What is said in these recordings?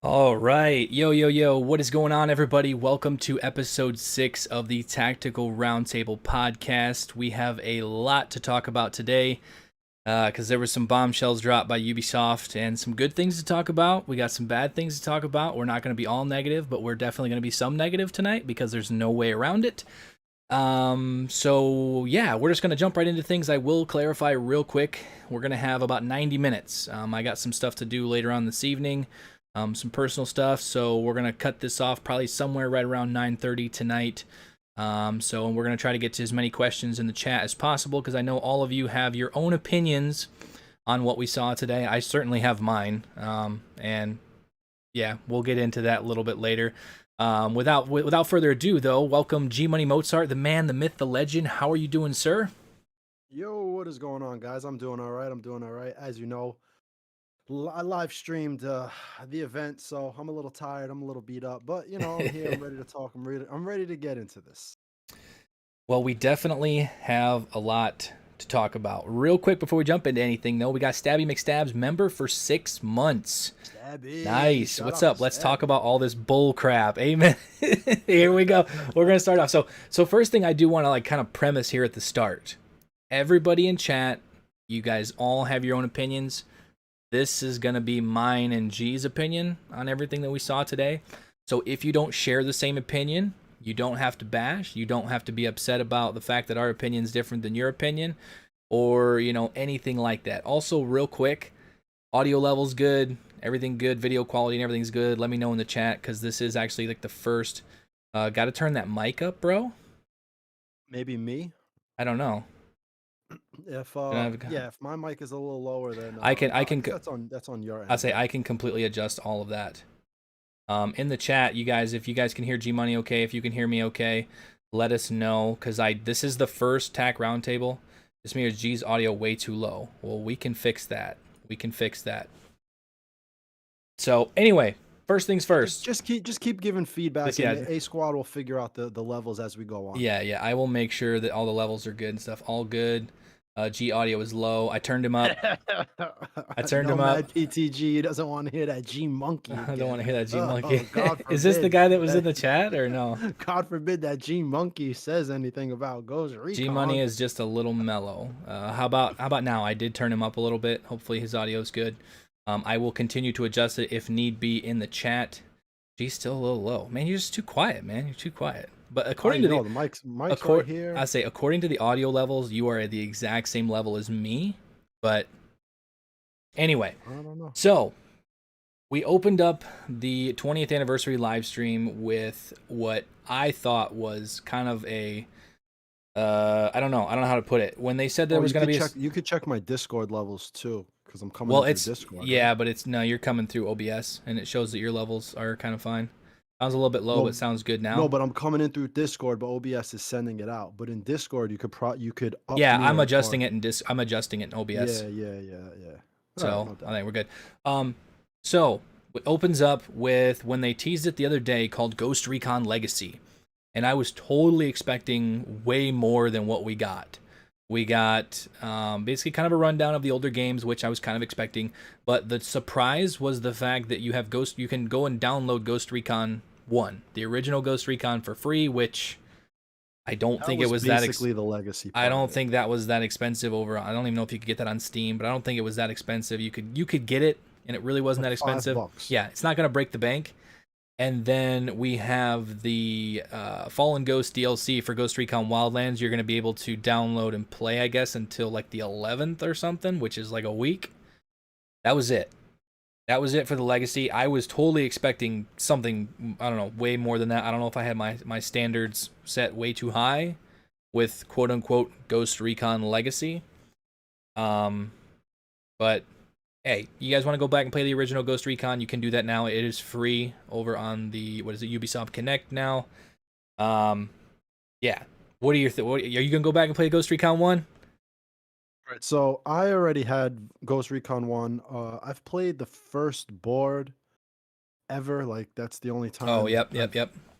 All right. Yo, yo, yo. What is going on, everybody? Welcome to episode 6 of the Tactical Roundtable podcast. We have a lot to talk about today because there were some bombshells dropped by Ubisoft and some good things to talk about. We got some bad things to talk about. We're not going to be all negative, but we're definitely going to be some negative tonight because there's no way around it. So yeah, we're just going to jump right into things. I will clarify real quick. We're going to have about 90 minutes. I got some stuff to do later on this evening. Some personal stuff, so we're gonna cut this off probably somewhere right around 9:30 tonight. So we're gonna try to get to as many questions in the chat as possible because I know all of you have your own opinions on what we saw today. I certainly have mine, and yeah, we'll get into that a little bit later. Without further ado, though, welcome G Money Mozart, the man, the myth, the legend. How are you doing, sir? Yo, what is going on, guys? I'm doing all right. As you know, I live streamed the event, so I'm a little tired. I'm a little beat up, but I'm here. I'm ready to talk. I'm ready to get into this. Well, we definitely have a lot to talk about. Real quick before we jump into anything, though, we got Stabby McStabs, member for 6 months. Stabby, Nice. shout What's out to up? Let's talk Stabby. about all this bull crap. Amen. Here we go. We're gonna start off. So first thing I do want to kind of premise here at the start. Everybody in chat, you guys all have your own opinions. This is gonna be mine and G's opinion on everything that we saw today. So if you don't share the same opinion, you don't have to bash. You don't have to be upset about the fact that our opinion is different than your opinion, or anything like that. Also, real quick, audio level's good, everything good, video quality and everything's good. Let me know in the chat because this is actually like the first. Got to turn that mic up, bro. Maybe me. I don't know. If I yeah, if my mic is a little lower, then I can. I guess that's on your I end. say I can completely adjust all of that. In the chat, you guys, if you guys can hear G Money okay, if you can hear me okay, let us know because this is the first TAC roundtable. This means G's audio way too low. Well, we can fix that. We can fix that. So anyway, first things first. Just keep giving feedback, Yeah. and the A squad will figure out the levels as we go on. Yeah. I will make sure that all the levels are good and stuff. All good. G audio is low. I turned him up. I turned him up. Mad PTG. He doesn't want to hear that G monkey. I don't want to hear that G Oh, monkey. God Is this the forbid. guy that was in the chat or no? God forbid that G monkey says anything about Ghost Recon. G Money is just a little mellow. How about now? I did turn him up a little bit. Hopefully his audio is good. I will continue to adjust it if need be in the chat. G's still a little low. Man, you're just too quiet, man. You're too quiet. But according to the mic's right here. I say according to the audio levels, you are at the exact same level as me. But anyway, I don't know. So we opened up the 20th anniversary live stream with what I thought was kind of a I don't know how to put it. When they said there was going to be you could check my Discord levels too because I'm coming through Discord. Yeah, but it's no, you're coming through OBS and it shows that your levels are kind of fine. Sounds a little bit low, but sounds good now. No, but I'm coming in through Discord, but OBS is sending it out. But in Discord, you could up Yeah, I'm adjusting it in I'm adjusting it in OBS. Yeah. So I think we're good. So it opens up with when they teased it the other day called Ghost Recon Legacy, and I was totally expecting way more than what we got. We got basically kind of a rundown of the older games, which I was kind of expecting. But the surprise was the fact that you can go and download Ghost Recon 1, the original Ghost Recon for free, which I don't think it was basically the legacy. I don't think that was that expensive over. I don't even know if you could get that on Steam, but I don't think it was that expensive. You could get it, and it really wasn't that expensive. $5. Yeah, it's not gonna break the bank. And then we have the Fallen Ghost DLC for Ghost Recon Wildlands. You're going to be able to download and play, I guess, until like the 11th or something, which is like a week. That was it. That was it for the Legacy. I was totally expecting something, I don't know, way more than that. I don't know if I had my standards set way too high with quote-unquote Ghost Recon Legacy. But hey, you guys want to go back and play the original Ghost Recon? You can do that now. It is free over on the Ubisoft Connect now. Yeah. What are are you gonna go back and play Ghost Recon 1? Right. So I already had Ghost Recon 1. I've played the first board ever. Like that's the only time. Oh, yep.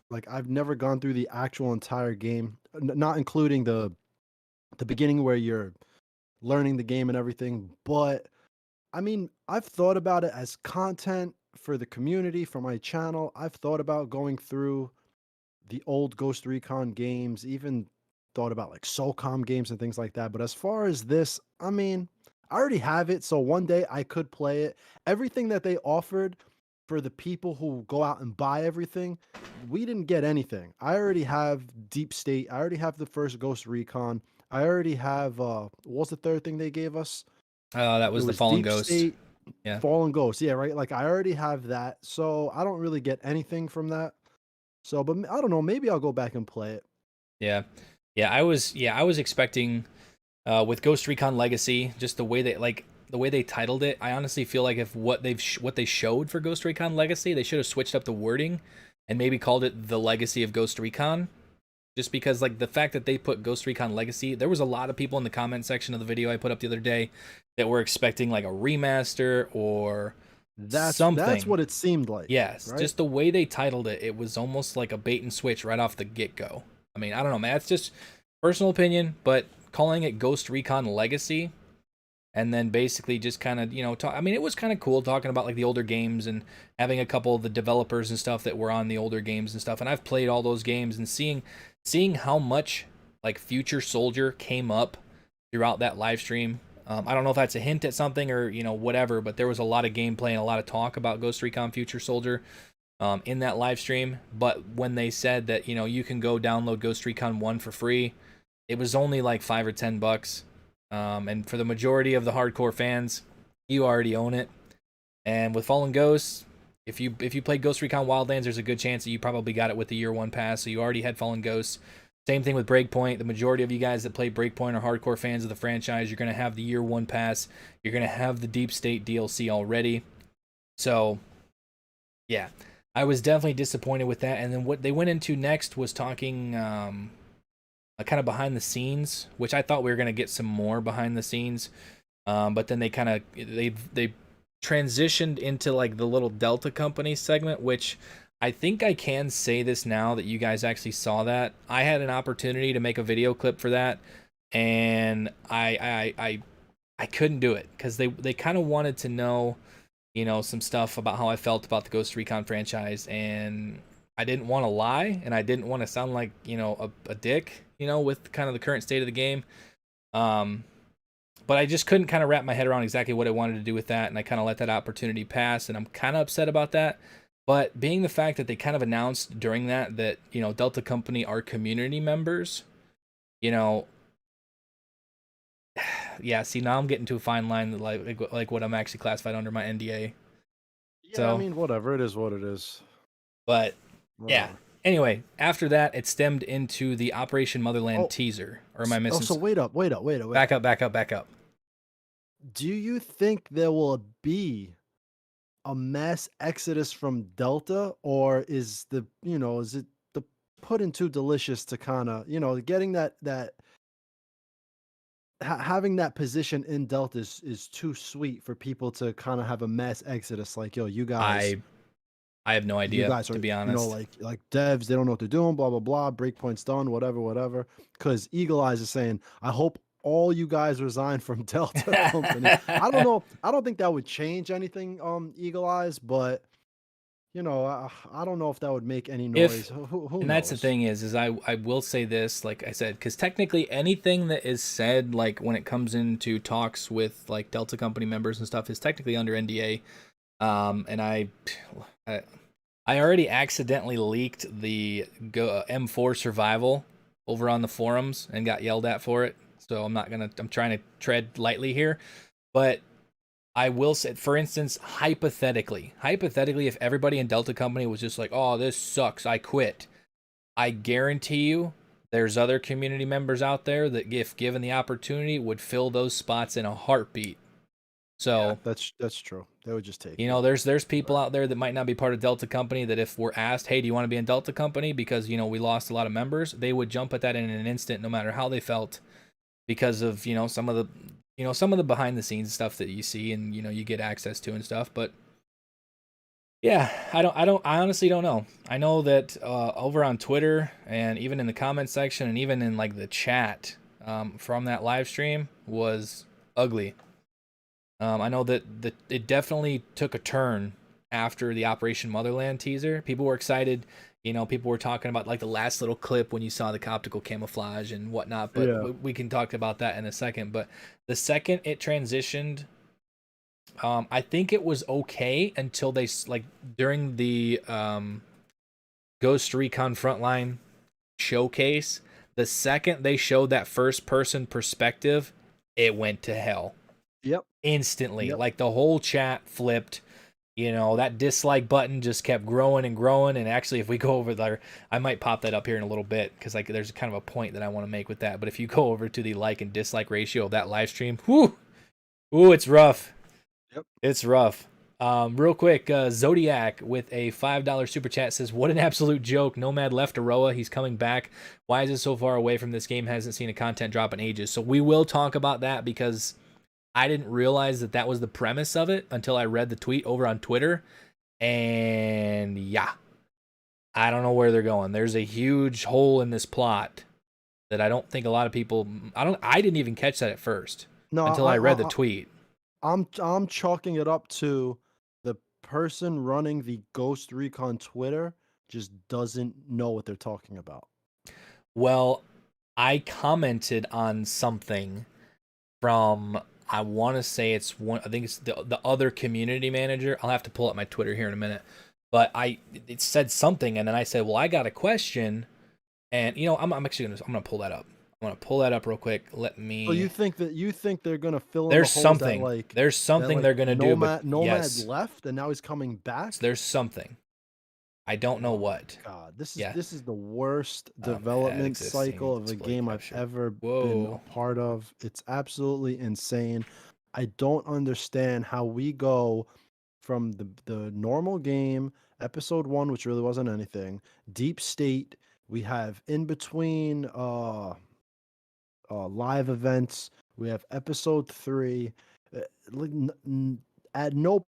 Like I've never gone through the actual entire game, not including the beginning where you're learning the game and everything. But I mean, I've thought about it as content for the community, for my channel, I've thought about going through the old Ghost Recon games, even thought about like SOCOM games and things like that. But as far as this, I mean, I already have it, so one day I could play it. Everything that they offered for the people who go out and buy everything, we didn't get anything. I already have Deep State. I already have the first Ghost Recon. I already have what was the third thing they gave us? That It was the was Fallen Deep Ghost. State, Yeah. Fallen Ghost. Yeah, right. Like I already have that, so I don't really get anything from that. So, but I don't know. Maybe I'll go back and play it. Yeah. I was expecting with Ghost Recon Legacy, just the way they titled it, I honestly feel like if what they showed for Ghost Recon Legacy, they should have switched up the wording and maybe called it The Legacy of Ghost Recon. Just because like the fact that they put Ghost Recon Legacy, there was a lot of people in the comment section of the video I put up the other day that were expecting like a remaster or That's something. what it seemed like, Yes, right? just the way they titled it, it was almost like a bait and switch right off the get-go. I mean, I don't know, man. That's just personal opinion, but calling it Ghost Recon Legacy and then basically just kind of, I mean, it was kind of cool talking about like the older games and having a couple of the developers and stuff that were on the older games and stuff. And I've played all those games and seeing how much like Future Soldier came up throughout that live stream. I don't know if that's a hint at something or whatever, but there was a lot of gameplay and a lot of talk about Ghost Recon Future Soldier in that live stream. But when they said that you can go download Ghost Recon 1 for free, it was only like $5 or $10. And for the majority of the hardcore fans, you already own it. And with Fallen Ghosts, if you played Ghost Recon Wildlands, there's a good chance that you probably got it with the year one pass, so you already had Fallen Ghosts. Same thing with Breakpoint. The majority of you guys that play Breakpoint are hardcore fans of the franchise. You're going to have the year one pass. You're going to have the Deep State DLC already. So, yeah, I was definitely disappointed with that. And then what they went into next was talking kind of behind the scenes, which I thought we were going to get some more behind the scenes. But then they transitioned into like the little Delta Company segment, which I think I can say this now that you guys actually saw that. I had an opportunity to make a video clip for that, and I couldn't do it because they kind of wanted to know, some stuff about how I felt about the Ghost Recon franchise, and I didn't want to lie, and I didn't want to sound like a dick, with kind of the current state of the game. But I just couldn't kind of wrap my head around exactly what I wanted to do with that, and I kind of let that opportunity pass, and I'm kind of upset about that. But being the fact that they kind of announced during that Delta Company are community members, yeah, see, now I'm getting to a fine line like what I'm actually classified under my NDA. Yeah, So, I mean, whatever. It is what it is. but yeah. Whatever. Anyway, after that, it stemmed into the Operation Motherland Oh, teaser. Or am I missing? so wait up. Back up. Do you think there will be a mass exodus from Delta, or is is it the pudding too delicious to kind of, getting that having that position in Delta is too sweet for people to kind of have a mass exodus? Like, yo, I have no you idea, guys to are, be honest. like devs, they don't know what they're doing, blah blah blah. Breakpoint's done, whatever. Because Eagle Eyes is saying, I hope all you guys resign from Delta Company. I don't know. I don't think that would change anything, Eagle Eyes, but I don't know if that would make any If noise. Who And that's the knows? thing is I will say this, like I said, because technically anything that is said, like when it comes into talks with like Delta Company members and stuff, is technically under NDA. And I already accidentally leaked the M4 survival over on the forums and got yelled at for it. So I'm trying to tread lightly here, but I will say, for instance, hypothetically, if everybody in Delta Company was just like, "Oh, this sucks, I quit," I guarantee you, there's other community members out there that, if given the opportunity, would fill those spots in a heartbeat. Yeah, So, that's true. They would just take it. there's people out there that might not be part of Delta Company that if we're asked, "Hey, do you want to be in Delta Company?" because we lost a lot of members, they would jump at that in an instant, no matter how they felt, because of some of the behind the scenes stuff that you see and you get access to and stuff. But yeah, I honestly don't know. I know that over on Twitter and even in the comment section and even in like the chat from that live stream was ugly. I know that it definitely took a turn after the Operation Motherland teaser. People were excited. You know, people were talking about like the last little clip when you saw the optical camouflage and whatnot. But Yeah. we can talk about that in a second. But the second it transitioned, I think it was okay until they like during the Ghost Recon Frontline showcase. The second they showed that first person perspective, it went to hell. Yep. Instantly. Like the whole chat flipped. You know, that dislike button just kept growing and growing. And actually, if we go over there, I might pop that up here in a little bit because like there's kind of a point that I want to make with that. But if you go over to the like and dislike ratio of that live stream, ooh, it's rough. Yep. It's rough. Real quick, Zodiac with a $5 super chat says, "What an absolute joke! Nomad left Aroa. He's coming back. Why is it so far away from this game? Hasn't seen a content drop in ages." So we will talk about that because I didn't realize that that was the premise of it until I read the tweet over on Twitter. And yeah, I don't know where they're going. There's a huge hole in this plot that I don't think a lot of people. I didn't even catch that at first until I read the tweet. I'm chalking it up to the person running the Ghost Recon Twitter just doesn't know what they're talking about. Well, I commented on something from, I want to say it's one, I think it's the other community manager. I'll have to pull up my Twitter here in a minute. But it said something, and then I said, "Well, I got a question," and you know, I'm actually gonna pull that up. I'm gonna pull that up real quick. Let me. So you think they're gonna fill in There's the holes something. that, like, There's something they're gonna do. But Nomad yes, left and now he's coming back. so there's something. I don't know Oh what. God, this Yeah. is the worst development cycle of a game I've ever been a part of. It's absolutely insane. I don't understand how we go from the normal game, episode 1, which really wasn't anything, Deep State, we have in between live events, we have episode 3. Like, at no point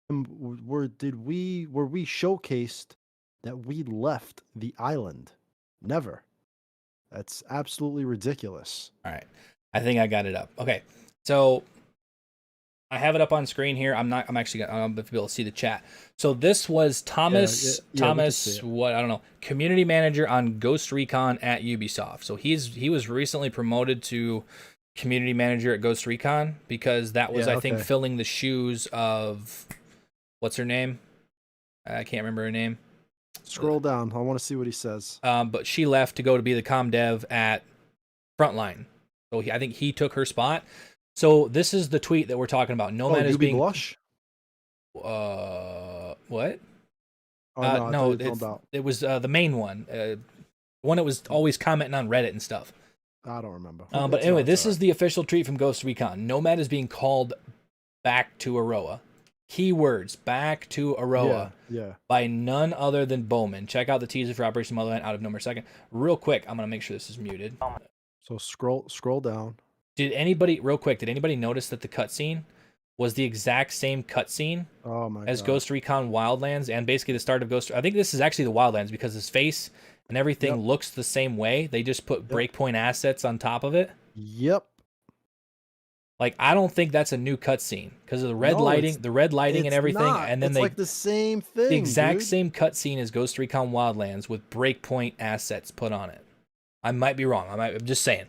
were we showcased that we left the island. Never. That's absolutely ridiculous. All right, I think I got it up. Okay, so I have it up on screen here. I'm actually gonna be able to see the chat. So this was Thomas. What, I don't know. Community manager on Ghost Recon at Ubisoft. So he was recently promoted to community manager at Ghost Recon because that was I think filling the shoes of, what's her name? I can't remember her name. Scroll down. I want to see what he says. But she left to go to be the comm dev at Frontline. So I think he took her spot. So this is the tweet that we're talking about. Nomad is being Blush. What? Oh, no, it was the main one. One that was always commenting on Reddit and stuff. I don't remember. But anyway, this is the official tweet from Ghost Recon. Nomad is being called back to Aroa. Keywords, back to Aroa. Yeah. By none other than Bowman. Check out the teaser for Operation Motherland out of number 2nd. Real quick, I'm going to make sure this is muted. So scroll down. Did anybody notice that the cutscene was the exact same cutscene as Ghost Recon Wildlands and basically the start of Ghost? I think this is actually the Wildlands because his face and everything looks the same way. They just put breakpoint assets on top of it. Yep. Like, I don't think that's a new cutscene because of the red lighting, and everything. And then it's like the same thing. The exact same cutscene as Ghost Recon Wildlands with breakpoint assets put on it. I might be wrong. I'm just saying.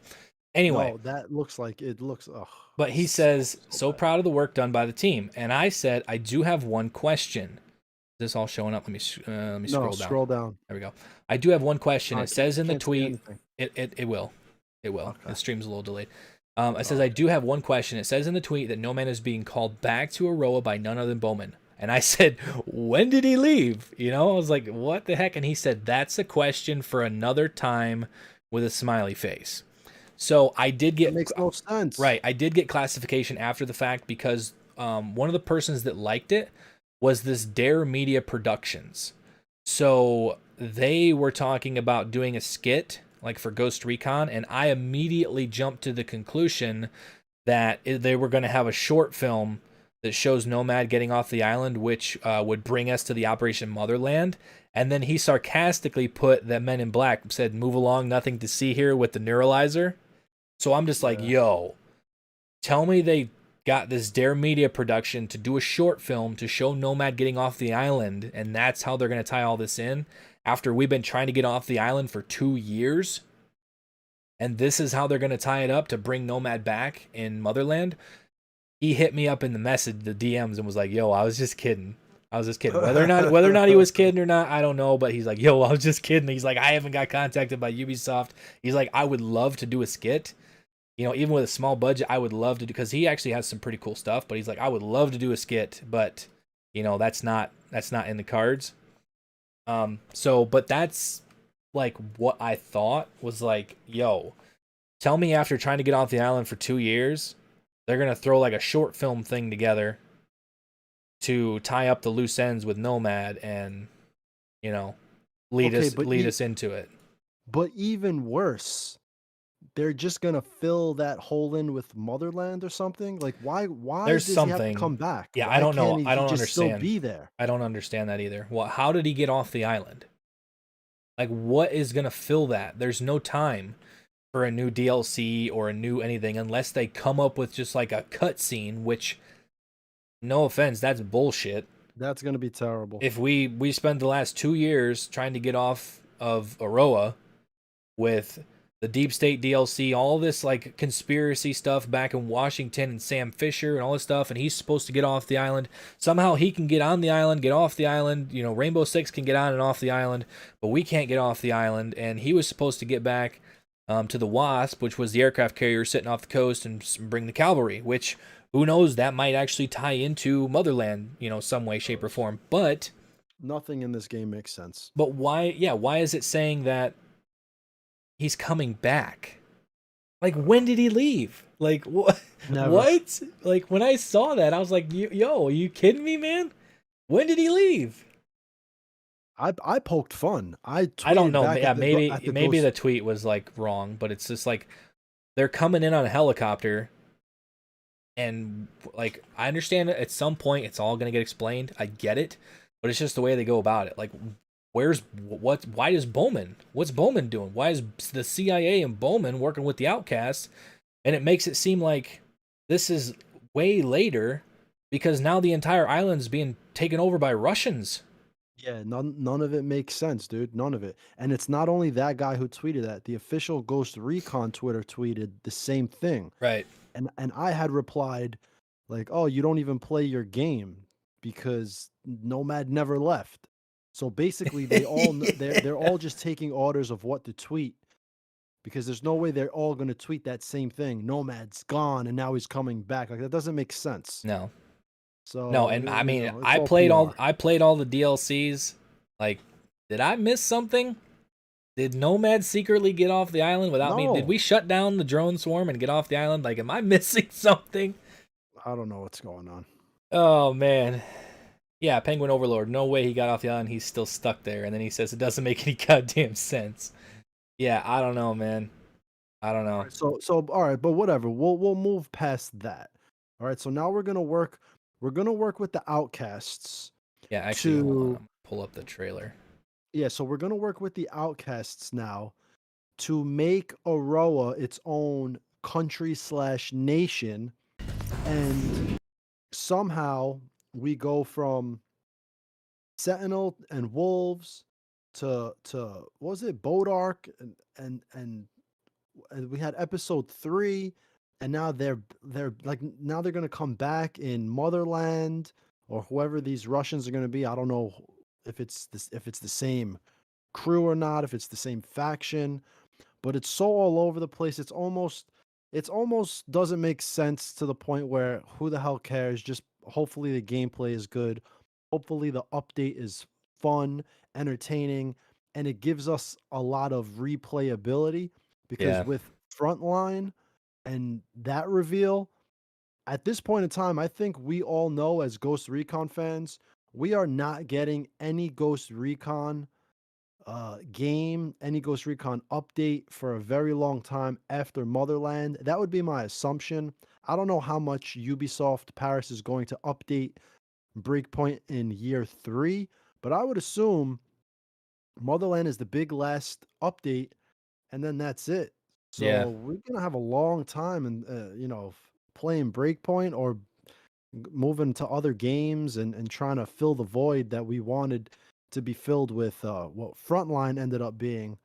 Anyway, no, that looks like it looks. But he says, so proud of the work done by the team. And I said, I do have one question. Is this all showing up? Let me scroll down. Scroll down. There we go. I do have one question. It says in the tweet, it will. Okay. The stream's a little delayed. It says, I do have one question. It says in the tweet that Nomad is being called back to Aroa by none other than Bowman. And I said, when did he leave? You know, I was like, what the heck? And he said, that's a question for another time with a smiley face. So I did get, that makes no sense. Right. I did get classification after the fact because one of the persons that liked it was this Dare Media Productions. So they were talking about doing a skit like for Ghost Recon, and I immediately jumped to the conclusion that they were going to have a short film that shows Nomad getting off the island, which would bring us to the Operation Motherland. And then he sarcastically put that Men in Black said, "Move along, nothing to see here," with the neuralizer. So I'm just like, yo, tell me they got this Dare Media production to do a short film to show Nomad getting off the island, and that's how they're going to tie all this in after we've been trying to get off the island for 2 years. And this is how they're going to tie it up to bring Nomad back in Motherland. He hit me up in the message, the DMs, and was like, "Yo, I was just kidding. I was just kidding. Whether or not he was kidding or not, I don't know. But he's like, yo, I was just kidding. He's like, I haven't got contacted by Ubisoft. He's like, I would love to do a skit. You know, even with a small budget, I would love to do, because he actually has some pretty cool stuff. But he's like, I would love to do a skit, but you know, that's not in the cards. But that's like what I thought was like, yo, tell me after trying to get off the island for 2 years, they're gonna throw like a short film thing together to tie up the loose ends with Nomad and, you know, lead us into it. But even worse, they're just gonna fill that hole in with Motherland or something. Like, why There's does something. he have to come back? Yeah, why I don't know. Can't I don't he just understand. Still be there. I don't understand that either. Well, how did he get off the island? Like, what is gonna fill that? There's no time for a new DLC or a new anything unless they come up with just like a cutscene, which, no offense, that's bullshit. That's gonna be terrible. If we spent the last 2 years trying to get off of Aroa with the Deep State DLC, all this like conspiracy stuff back in Washington and Sam Fisher and all this stuff, and he's supposed to get off the island. Somehow he can get on the island, get off the island. You know, Rainbow Six can get on and off the island, but we can't get off the island. And he was supposed to get back to the Wasp, which was the aircraft carrier sitting off the coast, and bring the cavalry, which, who knows, that might actually tie into Motherland, you know, some way, shape, or form. But nothing in this game makes sense. But why? Yeah, why is it saying that he's coming back? Like, when did he leave? Like, what? What? Like, when I saw that, I was like, yo, are you kidding me, man? When did he leave? I poked fun. I don't know. Yeah, maybe the tweet was like wrong, but it's just like they're coming in on a helicopter, and like, I understand at some point it's all gonna get explained. I get it, but it's just the way they go about it. Like, why is Bowman? What's Bowman doing? Why is the CIA and Bowman working with the outcasts? And it makes it seem like this is way later because now the entire island's being taken over by Russians. Yeah, none of it makes sense, dude. None of it. And it's not only that guy who tweeted that. The official Ghost Recon Twitter tweeted the same thing. Right. And I had replied like, "Oh, you don't even play your game because Nomad never left." So basically they're all just taking orders of what to tweet, because there's no way they're all going to tweet that same thing. Nomad's gone and now he's coming back. Like, that doesn't make sense. No. So no, and I mean, I played all the DLCs. Like, did I miss something? Did Nomad secretly get off the island without me? Did we shut down the drone swarm and get off the island? Like, am I missing something? I don't know what's going on. Oh man. Yeah, Penguin Overlord. No way he got off the island. He's still stuck there. And then he says it doesn't make any goddamn sense. Yeah, I don't know, man. I don't know. So all right, but whatever. We'll move past that. All right. So now we're gonna work with the outcasts. Yeah, actually, hold on. Pull up the trailer. Yeah, so we're gonna work with the outcasts now to make Aroa its own country/nation, and somehow we go from Sentinel and Wolves to what was it, Bodark, and we had episode 3, and now they're gonna come back in Motherland, or whoever these Russians are gonna be. I don't know if it's the same crew or not, if it's the same faction, but it's so all over the place. It's almost doesn't make sense, to the point where who the hell cares? Just hopefully the gameplay is good. Hopefully the update is fun, entertaining, and it gives us a lot of replayability, because with Frontline and that reveal, at this point in time, I think we all know, as Ghost Recon fans, we are not getting any Ghost Recon game, any Ghost Recon update for a very long time after Motherland. That would be my assumption. I don't know how much Ubisoft Paris is going to update Breakpoint in year 3, but I would assume Motherland is the big last update, and then that's it. So we're gonna have a long time and playing Breakpoint or moving to other games and trying to fill the void that we wanted to be filled with what Frontline ended up being.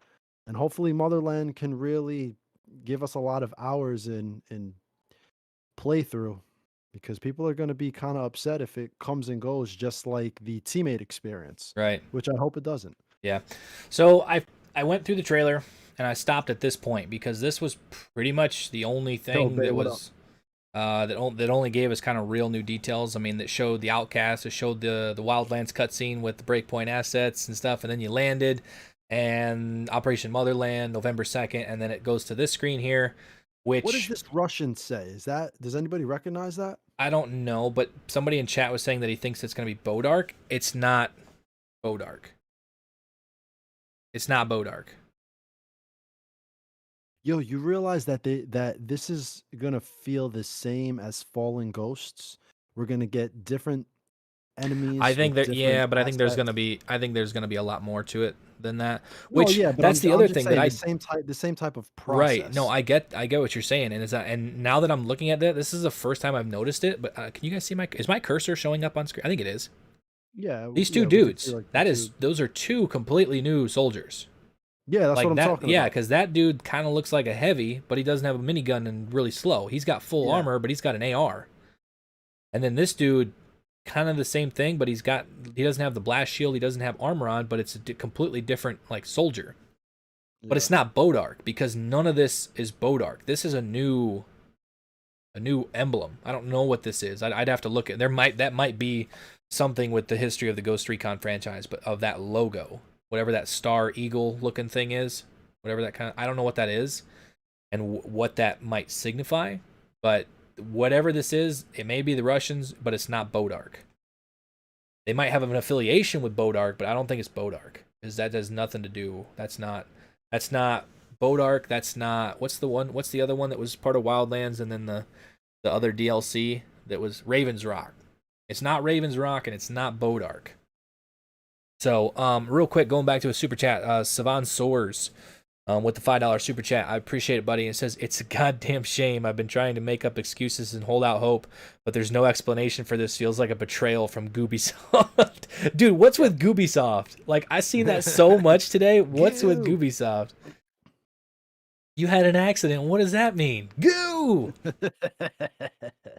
And hopefully Motherland can really give us a lot of hours in playthrough, because people are going to be kind of upset if it comes and goes just like the teammate experience, Right. which I hope it doesn't. Yeah. So I went through the trailer and I stopped at this point because this was pretty much the only thing Bae, that what up? was that only gave us kind of real new details. I mean, that showed the Outcast, it showed the Wildlands cutscene with the Breakpoint assets and stuff, and then you landed, and Operation Motherland, November 2nd, and then it goes to this screen here, which What does this Russian say? Does anybody recognize that? I don't know, but somebody in chat was saying that he thinks it's going to be Bodark. It's not Bodark. It's not Bodark. Yo, you realize that this is gonna feel the same as Fallen Ghosts? We're gonna get different enemies. I think with that different but I think there's assets. gonna be a lot more to it than that. No, Which yeah, but that's the I'm other just thing saying that I the same type of right. No, process. I get what you're saying, and now that I'm looking at that, this is the first time I've noticed it. But can you guys see is my cursor showing up on screen? I think it is. Yeah, These two yeah, we could see, dudes. like, Those are two completely new soldiers. yeah, that's what I'm talking Yeah, about. because that dude kind of looks like a heavy, but he doesn't have a minigun and really slow. He's got full Yeah, armor, but he's got an AR. And then this dude, kind of the same thing, but he doesn't have the blast shield, he doesn't have armor on, but it's a completely different like soldier. But yeah. it's not Bodark because none of this is Bodark. This is a new emblem. I don't know what this is. I'd have to look at. That might be something with the history of the Ghost Recon franchise, but of that logo, whatever that star eagle looking thing is, whatever that kind of, I don't know what that is and what that might signify, but whatever this is, it may be the Russians, but it's not Bodark. They might have an affiliation with Bodark, but I don't think it's Bodark because that has nothing to do. That's not Bodark. That's not what's the other one that was part of Wildlands and then the other DLC that was Raven's Rock. It's not Raven's Rock and it's not Bodark. So, real quick, going back to a super chat, Savan Soars, with the $5 super chat. I appreciate it, buddy. It says, it's a goddamn shame. I've been trying to make up excuses and hold out hope, but there's no explanation for this. Feels like a betrayal from Goobysoft. Dude, what's with Goobysoft? Like, I see that so much today. What's with Goobysoft? You had an accident. What does that mean? Goo!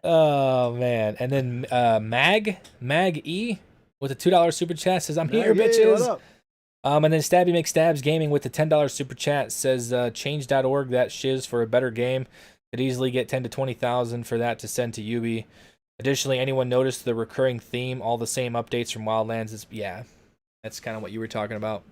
Oh, man. And then Mag E with a $2 super chat says, I'm here, bitches. What up? And then Stabby McStabs Gaming with the $10 super chat says, change.org that shiz for a better game. Could easily get 10 to 20,000 for that to send to Ubi. Additionally, anyone noticed the recurring theme, all the same updates from Wildlands? Yeah, that's kind of what you were talking about.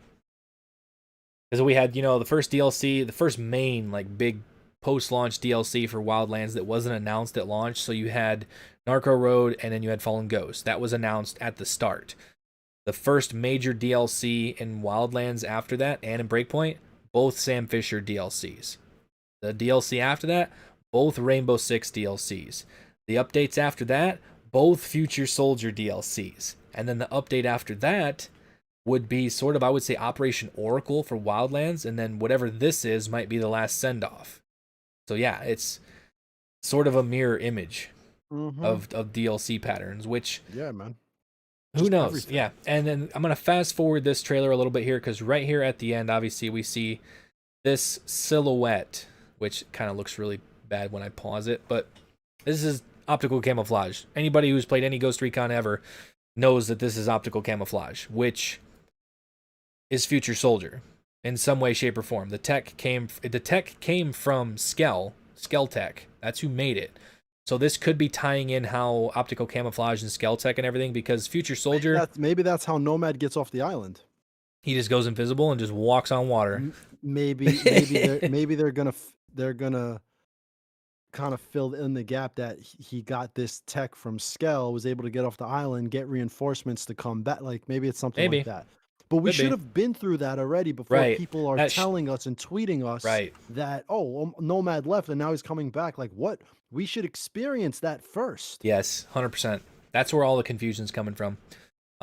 Because we had, the first DLC, the first main, like, big post-launch DLC for Wildlands that wasn't announced at launch. So you had Narco Road, and then you had Fallen Ghost. That was announced at the start. The first major DLC in Wildlands after that, and in Breakpoint, both Sam Fisher DLCs. The DLC after that, both Rainbow Six DLCs. The updates after that, both Future Soldier DLCs. And then the update after that would be sort of, I would say, Operation Oracle for Wildlands, and then whatever this is might be the last send-off. So yeah, it's sort of a mirror image of DLC patterns, which... Yeah, man. Who knows? Everything. Yeah, and then I'm going to fast forward this trailer a little bit here, because right here at the end, obviously, we see this silhouette, which kind of looks really bad when I pause it, but this is optical camouflage. Anybody who's played any Ghost Recon ever knows that this is optical camouflage, which is Future Soldier in some way, shape, or form. The tech came from Skell Tech. That's who made it. So this could be tying in how optical camouflage and Skell Tech and everything, because Future Soldier... Maybe that's how Nomad gets off the island. He just goes invisible and just walks on water. Maybe they're gonna kind of fill in the gap that he got this tech from Skell, was able to get off the island, get reinforcements to come back. Like maybe it's something like that. But we should have been through that already before people are telling us and tweeting us that, oh, Nomad left and now he's coming back. Like, what? We should experience that first. Yes, 100%. That's where all the confusion's coming from.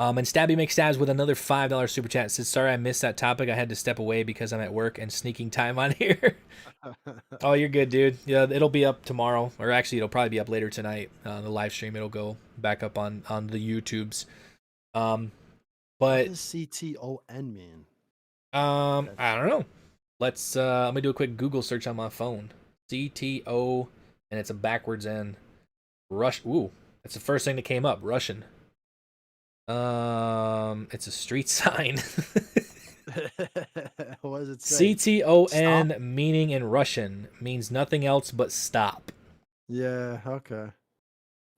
And Stabby McStabs with another $5 super chat says, "Sorry I missed that topic. I had to step away because I'm at work and sneaking time on here." Oh, you're good, dude. Yeah, it'll be up tomorrow, or actually, it'll probably be up later tonight. The live stream, it'll go back up on the YouTubes. Um, What but does CTON mean? I don't know. Let me do a quick Google search on my phone. CTO, and it's a backwards N. Rush. Ooh, that's the first thing that came up. Russian. It's a street sign. What does it say? Stop? CTON meaning in Russian means nothing else but stop. Yeah, okay.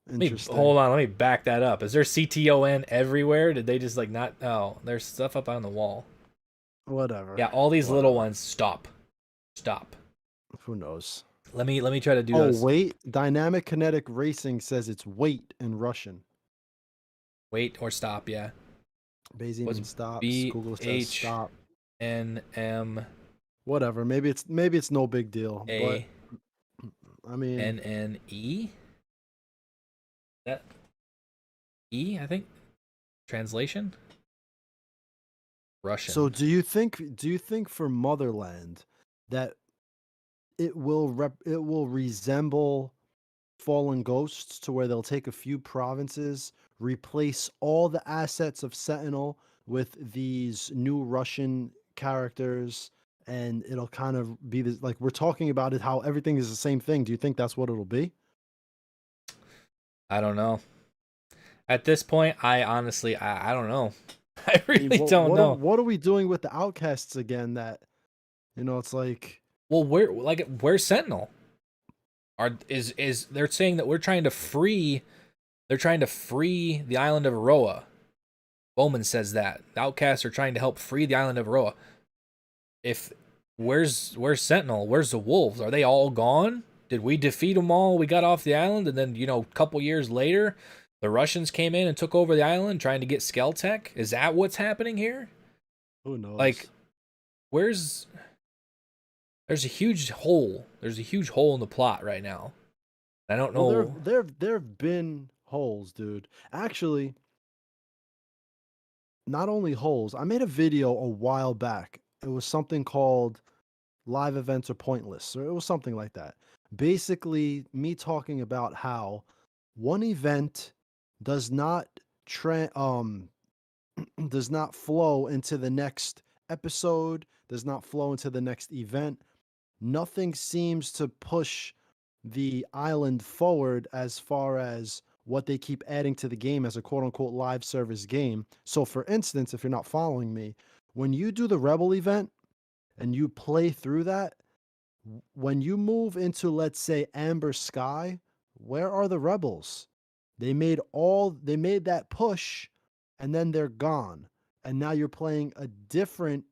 Let me Interesting. hold on. Let me back that up. Is there CTON everywhere? Did they just like not? Oh, there's stuff up on the wall. Whatever. Yeah, all these little Whatever. ones. Stop. Stop. Who knows? Let me try to do Oh, this. wait. Dynamic Kinetic Racing says it's wait in Russian. Wait or stop. Yeah. Bayesian What's means stops. B Google says H stop. N M Whatever. Maybe it's no big deal. But A I mean, N that E? I think translation so Russian. do you think for Motherland that it will resemble Fallen Ghosts to where they'll take a few provinces, replace all the assets of Sentinel with these new Russian characters, and it'll kind of be this like we're talking about it how everything is the same thing. Do you think that's what it'll be? I don't know. At this point, I honestly, I don't know. I I mean, really what don't what are know. what are we doing with the outcasts again? That it's like, Well, where's Sentinel? Are is they're saying that they're trying to free the island of Aroa. Bowman says that. The outcasts are trying to help free the island of Aroa. If where's Sentinel? Where's the wolves? Are they all gone? Did we defeat them all? We got off the island, and then a couple years later, the Russians came in and took over the island, trying to get Skeltech. Is that what's happening here? who Like, knows? where's there's a huge hole. There's a huge hole in the plot right now. I don't Well, there know. there there've been holes, dude. Actually, not only holes. I made a video a while back. It was something called live events are pointless, or it was something like that. Basically, me talking about how one event does not tra- um does not flow into the next episode, does not flow into the next event. Nothing seems to push the island forward as far as what they keep adding to the game as a quote unquote live service game. So, for instance, if you're not following me, when you do the Rebel event and you play through that, when you move into, let's say, Amber Sky, where are the Rebels? They made that push and then they're gone. And now you're playing a different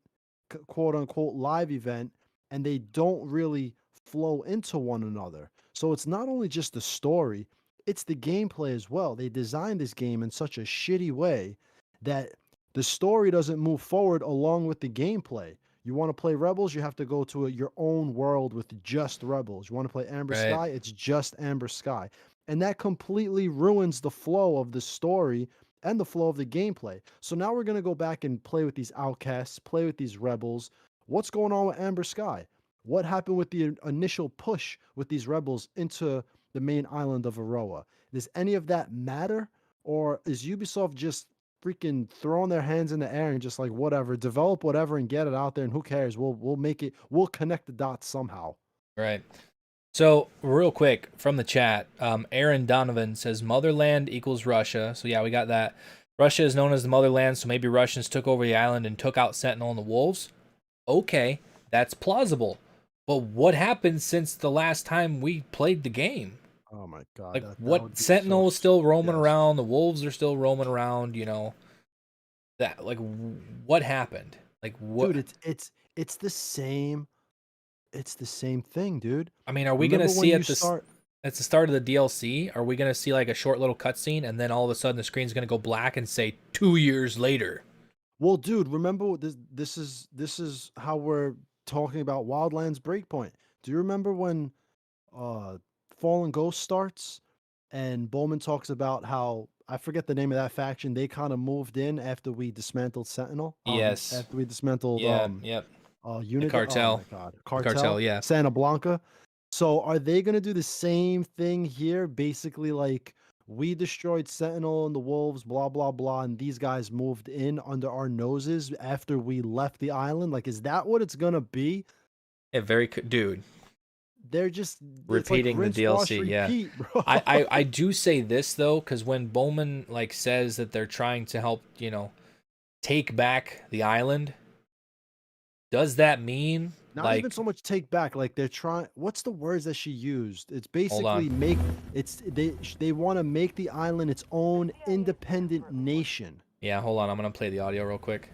quote unquote live event and they don't really flow into one another. So it's not only just the story, it's the gameplay as well. They designed this game in such a shitty way that the story doesn't move forward along with the gameplay. You want to play Rebels, you have to go to your own world with just Rebels. You want to play Amber Right. Sky, it's just Amber Sky. And that completely ruins the flow of the story and the flow of the gameplay. So now we're going to go back and play with these outcasts, play with these rebels. What's going on with Amber Sky? What happened with the initial push with these rebels into the main island of Aroa? Does any of that matter? Or is Ubisoft just freaking throwing their hands in the air and just like whatever, develop whatever and get it out there and who cares? We'll make it, we'll connect the dots somehow. Right. So, real quick from the chat, Aaron Donovan says Motherland equals Russia. So, yeah, we got that. Russia is known as the Motherland, so maybe Russians took over the island and took out Sentinel and the Wolves. Okay, that's plausible. But what happened since the last time we played the game? Oh my god, Like, that what would be so Sentinel is still roaming yes. around, the Wolves are still roaming around, that, like, what happened? Like, Dude, what? it's the same, it's the same thing, dude. I mean, are we gonna Remember when see you at this start at the start of the DLC? Are we gonna see like a short little cutscene, and then all of a sudden the screen's gonna go black and say 2 years later? Well, dude, remember this is how we're talking about Wildlands Breakpoint. Do you remember when uh Fallen Ghost starts and Bowman talks about how I forget the name of that faction. They kind of moved in after we dismantled Sentinel. Yes. After we dismantled Yeah. Yep. The Unit. Oh cartel. my God, The cartel. Yeah. Santa Blanca. So are they gonna do the same thing here? Basically, like we destroyed Sentinel and the Wolves, blah blah blah, and these guys moved in under our noses after we left the island. Like, is that what it's gonna be? Yeah. Dude. They're just Repeating it's like the rinse, wash, DLC. Yeah. repeat, bro. I do say this though, because when Bowman like says that they're trying to help, take back the island, does that mean Not like even so much take back, like they're trying. What's the words that she used? It's hold on. basically they want to make the island its own independent nation. Yeah, hold on. I'm gonna play the audio real quick.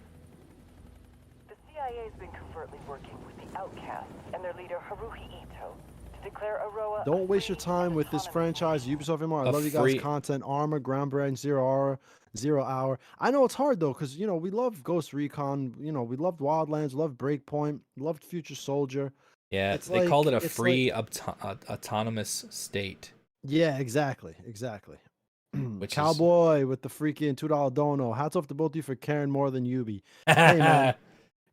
The CIA's been covertly working with the outcasts and their leader Haruhi Ito to declare Aroa. Don't waste your time with this franchise, Ubisoft MR. I love you guys' content, armor, groundbreaking, 0 hour. I know it's hard though, because we love Ghost Recon. We loved Wildlands, loved Breakpoint, loved Future Soldier. Yeah, they called it a free autonomous state. Yeah, exactly. Which Cowboy with the freaking $2 dono. Hats off to both of you for caring more than Ubi. Hey man,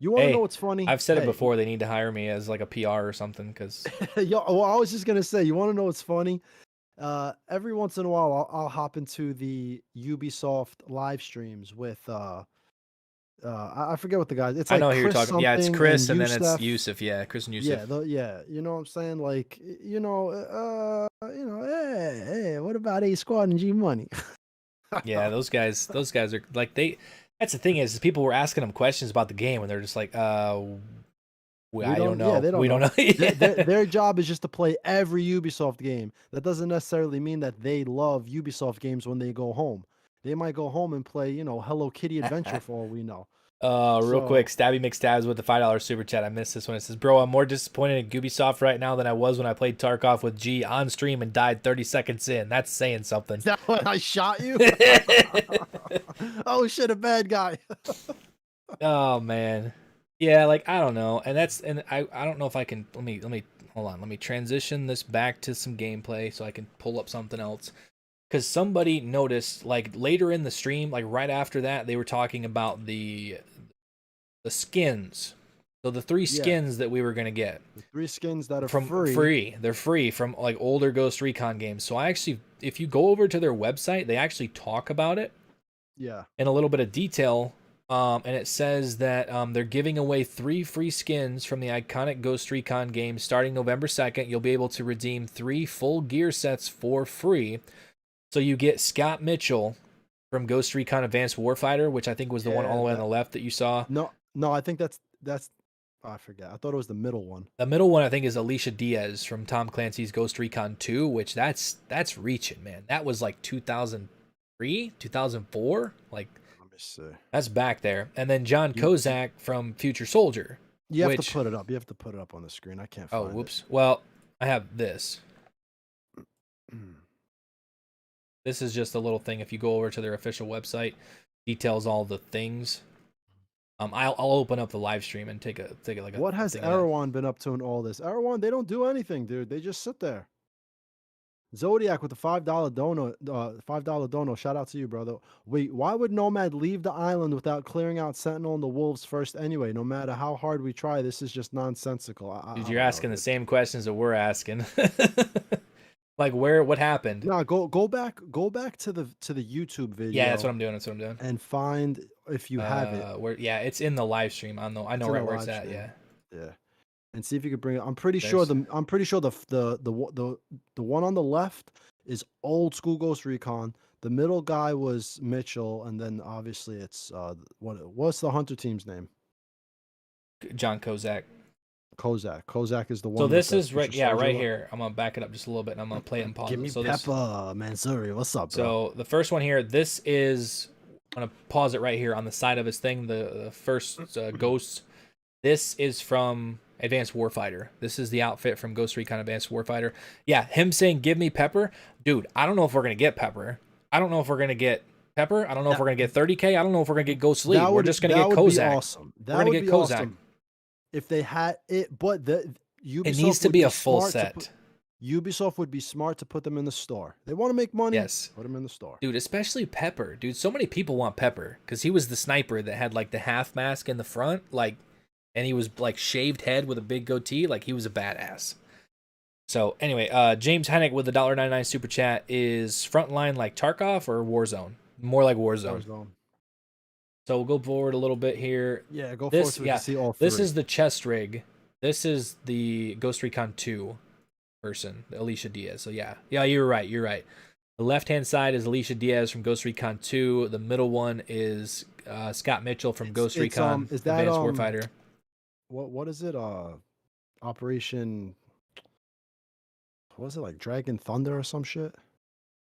you want to know what's funny? I've said it before. They need to hire me as like a PR or something. Because I was just gonna say, you want to know what's funny? Every once in a while, I'll hop into the Ubisoft live streams with I forget what the guys. It's like I know who you're talking. Yeah, it's Chris and then it's Yusef. Yusuf. Yeah, Chris and Yusuf. Yeah, you know what I'm saying? Like, hey, what about A Squad and G Money? Yeah, those guys are like that's the thing is people were asking them questions about the game and they're just like, I don't know. Yeah, we don't know. Their job is just to play every Ubisoft game. That doesn't necessarily mean that they love Ubisoft games when they go home. They might go home and play, Hello Kitty Adventure for all we know. Real quick, Stabby McStabs with the $5 super chat. I missed this one. It says, bro, I'm more disappointed in Ubisoft right now than I was when I played Tarkov with G on stream and died 30 seconds in. That's saying something. Is that when I shot you? Oh shit, a bad guy. Oh man. Yeah, like I don't know. And I don't know if I can let me hold on. Let me transition this back to some gameplay so I can pull up something else. Because somebody noticed, like later in the stream, like right after that, they were talking about the skins. So the 3 skins that we were gonna get. The 3 skins that are free. They're free from like older Ghost Recon games. So I actually, if you go over to their website, they actually talk about it. Yeah. In a little bit of detail. And it says that they're giving away 3 free skins from the iconic Ghost Recon game starting November 2nd. You'll be able to redeem 3 full gear sets for free. So you get Scott Mitchell from Ghost Recon Advanced Warfighter, which I think was the one all the way on the left that you saw. No, I think that's I forget. I thought it was the middle one. The middle one I think is Alicia Diaz from Tom Clancy's Ghost Recon 2, which that's reaching, man. That was like 2003, 2004, like let me see. That's back there. And then John Kozak from Future Soldier. You have to put it up. You have to put it up on the screen. I can't find it. Oh, whoops. Well, I have this. This is just a little thing. If you go over to their official website, details all the things. I'll open up the live stream and take a like. What has Erewhon been up to in all this? Erewhon, they don't do anything, dude. They just sit there. Zodiac with the $5 dono. $5 dono. Shout out to you, brother. Wait, why would Nomad leave the island without clearing out Sentinel and the Wolves first anyway? No matter how hard we try, this is just nonsensical. Dude, you're asking the same questions that we're asking. Like what happened? No, go back to the YouTube video. Yeah, that's what I'm doing. And find if you have it. It's in the live stream. I know right where it's at. Yeah. And see if you could bring it. I'm pretty sure the one on the left is old school Ghost Recon. The middle guy was Mitchell, and then obviously it's what's the hunter team's name? John Kozak. Kozak is the one. So this is right here. I'm gonna back it up just a little bit, and I'm gonna play it and pause. Give me Peppa Mansouri. What's up, bro? So the first one here, this is. I'm gonna pause it right here on the side of his thing. The first Ghost. This is from Advanced Warfighter. This is the outfit from Ghost Recon Advanced Warfighter. Yeah, him saying, give me Pepper. Dude, I don't know if we're going to get Pepper. I don't know if we're going to get Pepper. I don't know if we're going to get 30K. I don't know if we're going to get Ghost League. We're just going to get Kozak. Awesome. We're going to get Kozak. Awesome if they had it, but Ubisoft it needs to be a full set. Ubisoft would be smart to put them in the store. They want to make money. Yes. Put them in the store. Dude, especially Pepper. Dude, so many people want Pepper because he was the sniper that had like the half mask in the front, like, and he was like shaved head with a big goatee. Like, he was a badass. So anyway, James Hennick with the $1.99 super chat is Frontline like Tarkov or Warzone? More like Warzone. So we'll go forward a little bit here. Yeah, go forward so we can see all three. This is the chest rig. This is the Ghost Recon 2 person, Alicia Diaz. So yeah, you're right. The left-hand side is Alicia Diaz from Ghost Recon 2. The middle one is Scott Mitchell from Ghost Recon is that, Advanced Warfighter. What is it? Operation... What was it, like Dragon Thunder or some shit?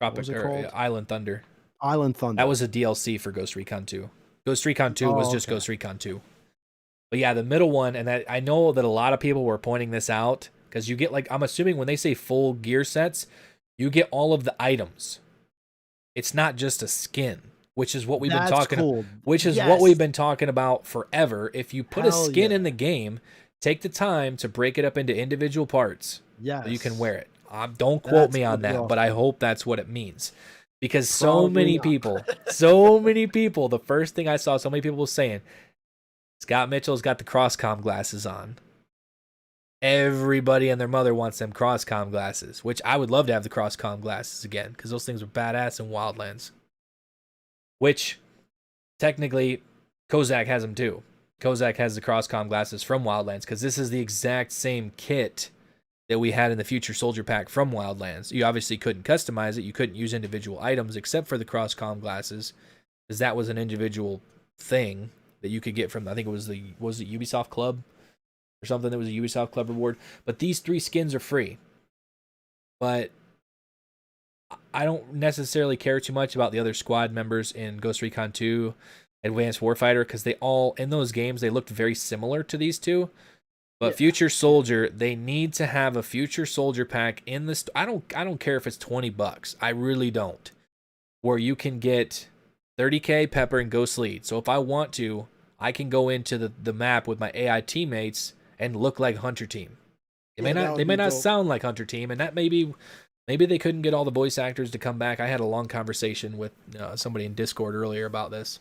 Tropic or Island Thunder. Island Thunder. That was a DLC for Ghost Recon 2. Ghost Recon 2 was just Ghost Recon 2. But yeah, the middle one, and I know that a lot of people were pointing this out because you get, like, I'm assuming when they say full gear sets, you get all of the items. It's not just a skin, which is what we've been talking about. Which is what we've been talking about forever. If you put a skin in the game, take the time to break it up into individual parts. Yeah, so you can wear it. Don't quote me on that, but I hope that's what it means. Because so many people, the first thing I saw, so many people were saying, Scott Mitchell's got the cross-comm glasses on. Everybody and their mother wants them cross-comm glasses, which I would love to have the cross-comm glasses again, because those things were badass in Wildlands. Which, technically, Kozak has them too. Kozak has the cross-comm glasses from Wildlands, because this is the exact same kit that we had in the Future Soldier Pack from Wildlands. You obviously couldn't customize it. You couldn't use individual items except for the cross-comm glasses, because that was an individual thing that you could get from, I think it was the Ubisoft Club or something. That was a Ubisoft Club reward. But these 3 skins are free. But I don't necessarily care too much about the other squad members in Ghost Recon 2 Advanced Warfighter, because they all, in those games, they looked very similar to these two. But Future Soldier, they need to have a Future Soldier pack in this. I don't care if it's $20. I really don't. Where you can get 30k Pepper and Ghost Lead. So if I want to, I can go into the map with my AI teammates and look like Hunter Team. They may not sound like Hunter Team, and that maybe they couldn't get all the voice actors to come back. I had a long conversation with somebody in Discord earlier about this.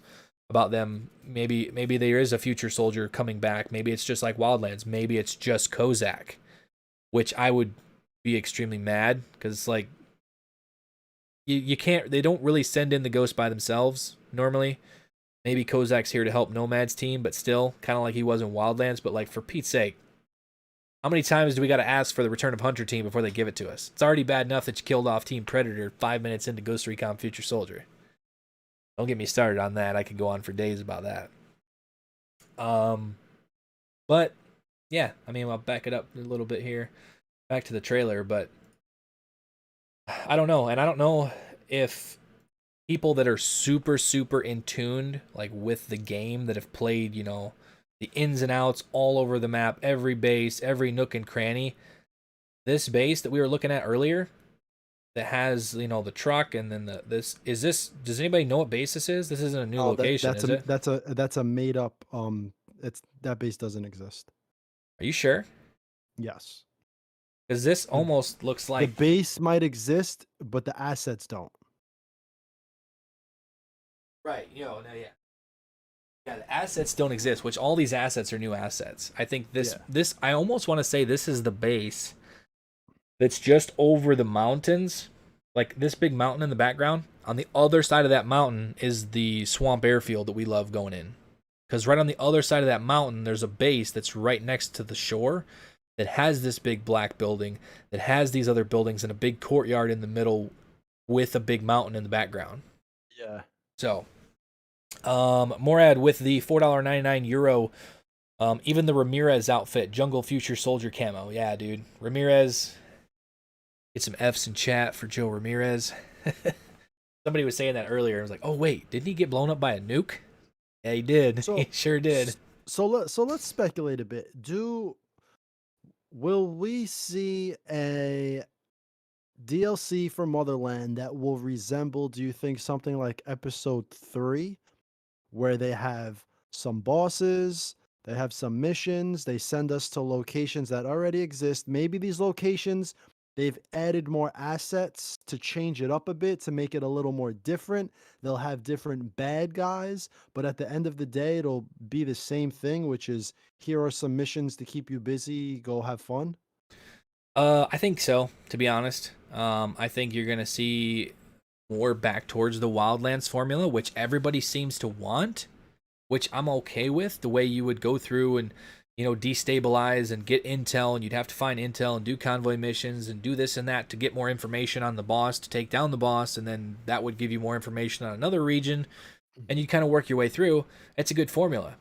About them, maybe there is a Future Soldier coming back. Maybe it's just like Wildlands. Maybe it's just Kozak, which I would be extremely mad, because it's like you can't. They don't really send in the ghosts by themselves normally. Maybe Kozak's here to help Nomad's team, but still, kind of like he was in Wildlands. But like, for Pete's sake, how many times do we got to ask for the return of Hunter Team before they give it to us? It's already bad enough that you killed off Team Predator 5 minutes into Ghost Recon Future Soldier. Don't get me started on that. I could go on for days about that. But yeah, I mean, I'll back it up a little bit here. Back to the trailer, but I don't know. And I don't know if people that are super, super in tune, like with the game, that have played, the ins and outs all over the map, every base, every nook and cranny. This base that we were looking at earlier, that has, the truck, and then does anybody know what base this is? This isn't a new location, is it? That's a made up, that base doesn't exist. Are you sure? Yes. Because this almost looks like... The base might exist, but the assets don't. Right, no, yeah. Yeah, the assets don't exist, which all these assets are new assets. I think this I almost want to say this is the base that's just over the mountains, like this big mountain in the background. On the other side of that mountain is the swamp airfield that we love going in. Because right on the other side of that mountain, there's a base that's right next to the shore that has this big black building, that has these other buildings and a big courtyard in the middle with a big mountain in the background. Yeah. So, Morad with the €4.99. Even the Ramirez outfit, Jungle Future Soldier camo. Yeah, dude. Ramirez... Get some F's in chat for Joe Ramirez. Somebody was saying that earlier. I was like, oh, wait, didn't he get blown up by a nuke? Yeah, he did. He sure did. So let's speculate a bit. Will we see a DLC for Motherland that will resemble, do you think, something like Episode 3, where they have some bosses, they have some missions, they send us to locations that already exist. Maybe these locations They've added more assets to change it up a bit to make it a little more different. They'll have different bad guys, but at the end of the day, it'll be the same thing, which is here are some missions to keep you busy. Go have fun. I think so, to be honest. I think you're gonna see more back towards the Wildlands formula, which everybody seems to want, which I'm okay with. The way you would go through and destabilize and get intel, and you'd have to find intel and do convoy missions and do this and that to get more information on the boss to take down the boss, and then that would give you more information on another region, and you kind of work your way through. It's a good formula.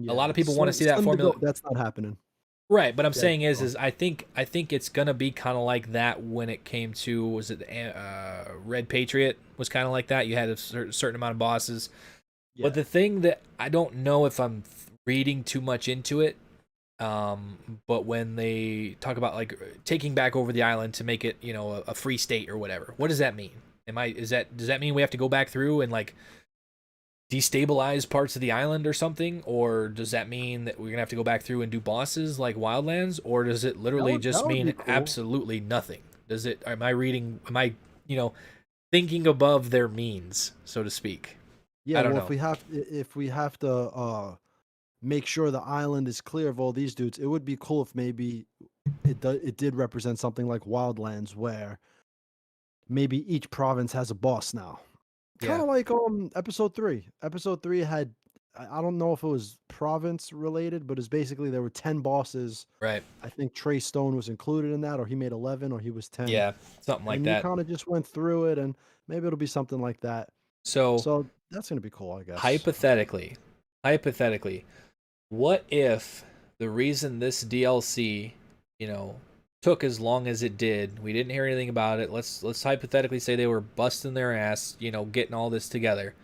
A lot of people want to see that formula. That's not happening. Right, but I'm saying is I think it's gonna be kind of like that when it came to, was it Red Patriot was kind of like that. You had a certain amount of bosses, but the thing that I don't know if I'm reading too much into it, but when they talk about like taking back over the island to make it a free state or whatever, what does that mean? Does that mean we have to go back through and like destabilize parts of the island or something, or does that mean that we're gonna have to go back through and do bosses like Wildlands, or does it literally just mean cool. Absolutely nothing? Does it? Am I thinking above their means, so to speak? Yeah, I don't well, know. if we have to make sure the island is clear of all these dudes, it would be cool if maybe it did represent something like Wildlands, where maybe each province has a boss now. Kind of like episode 3. Episode 3 had, I don't know if it was province related, but it's basically there were 10 bosses. Right. I think Trey Stone was included in that, or he made 11, or he was 10. Yeah, something like and that. You kind of just went through it, and maybe it'll be something like that. So that's gonna be cool, I guess. Hypothetically, what if the reason this DLC, took as long as it did, we didn't hear anything about it. Let's hypothetically say they were busting their ass, getting all this together.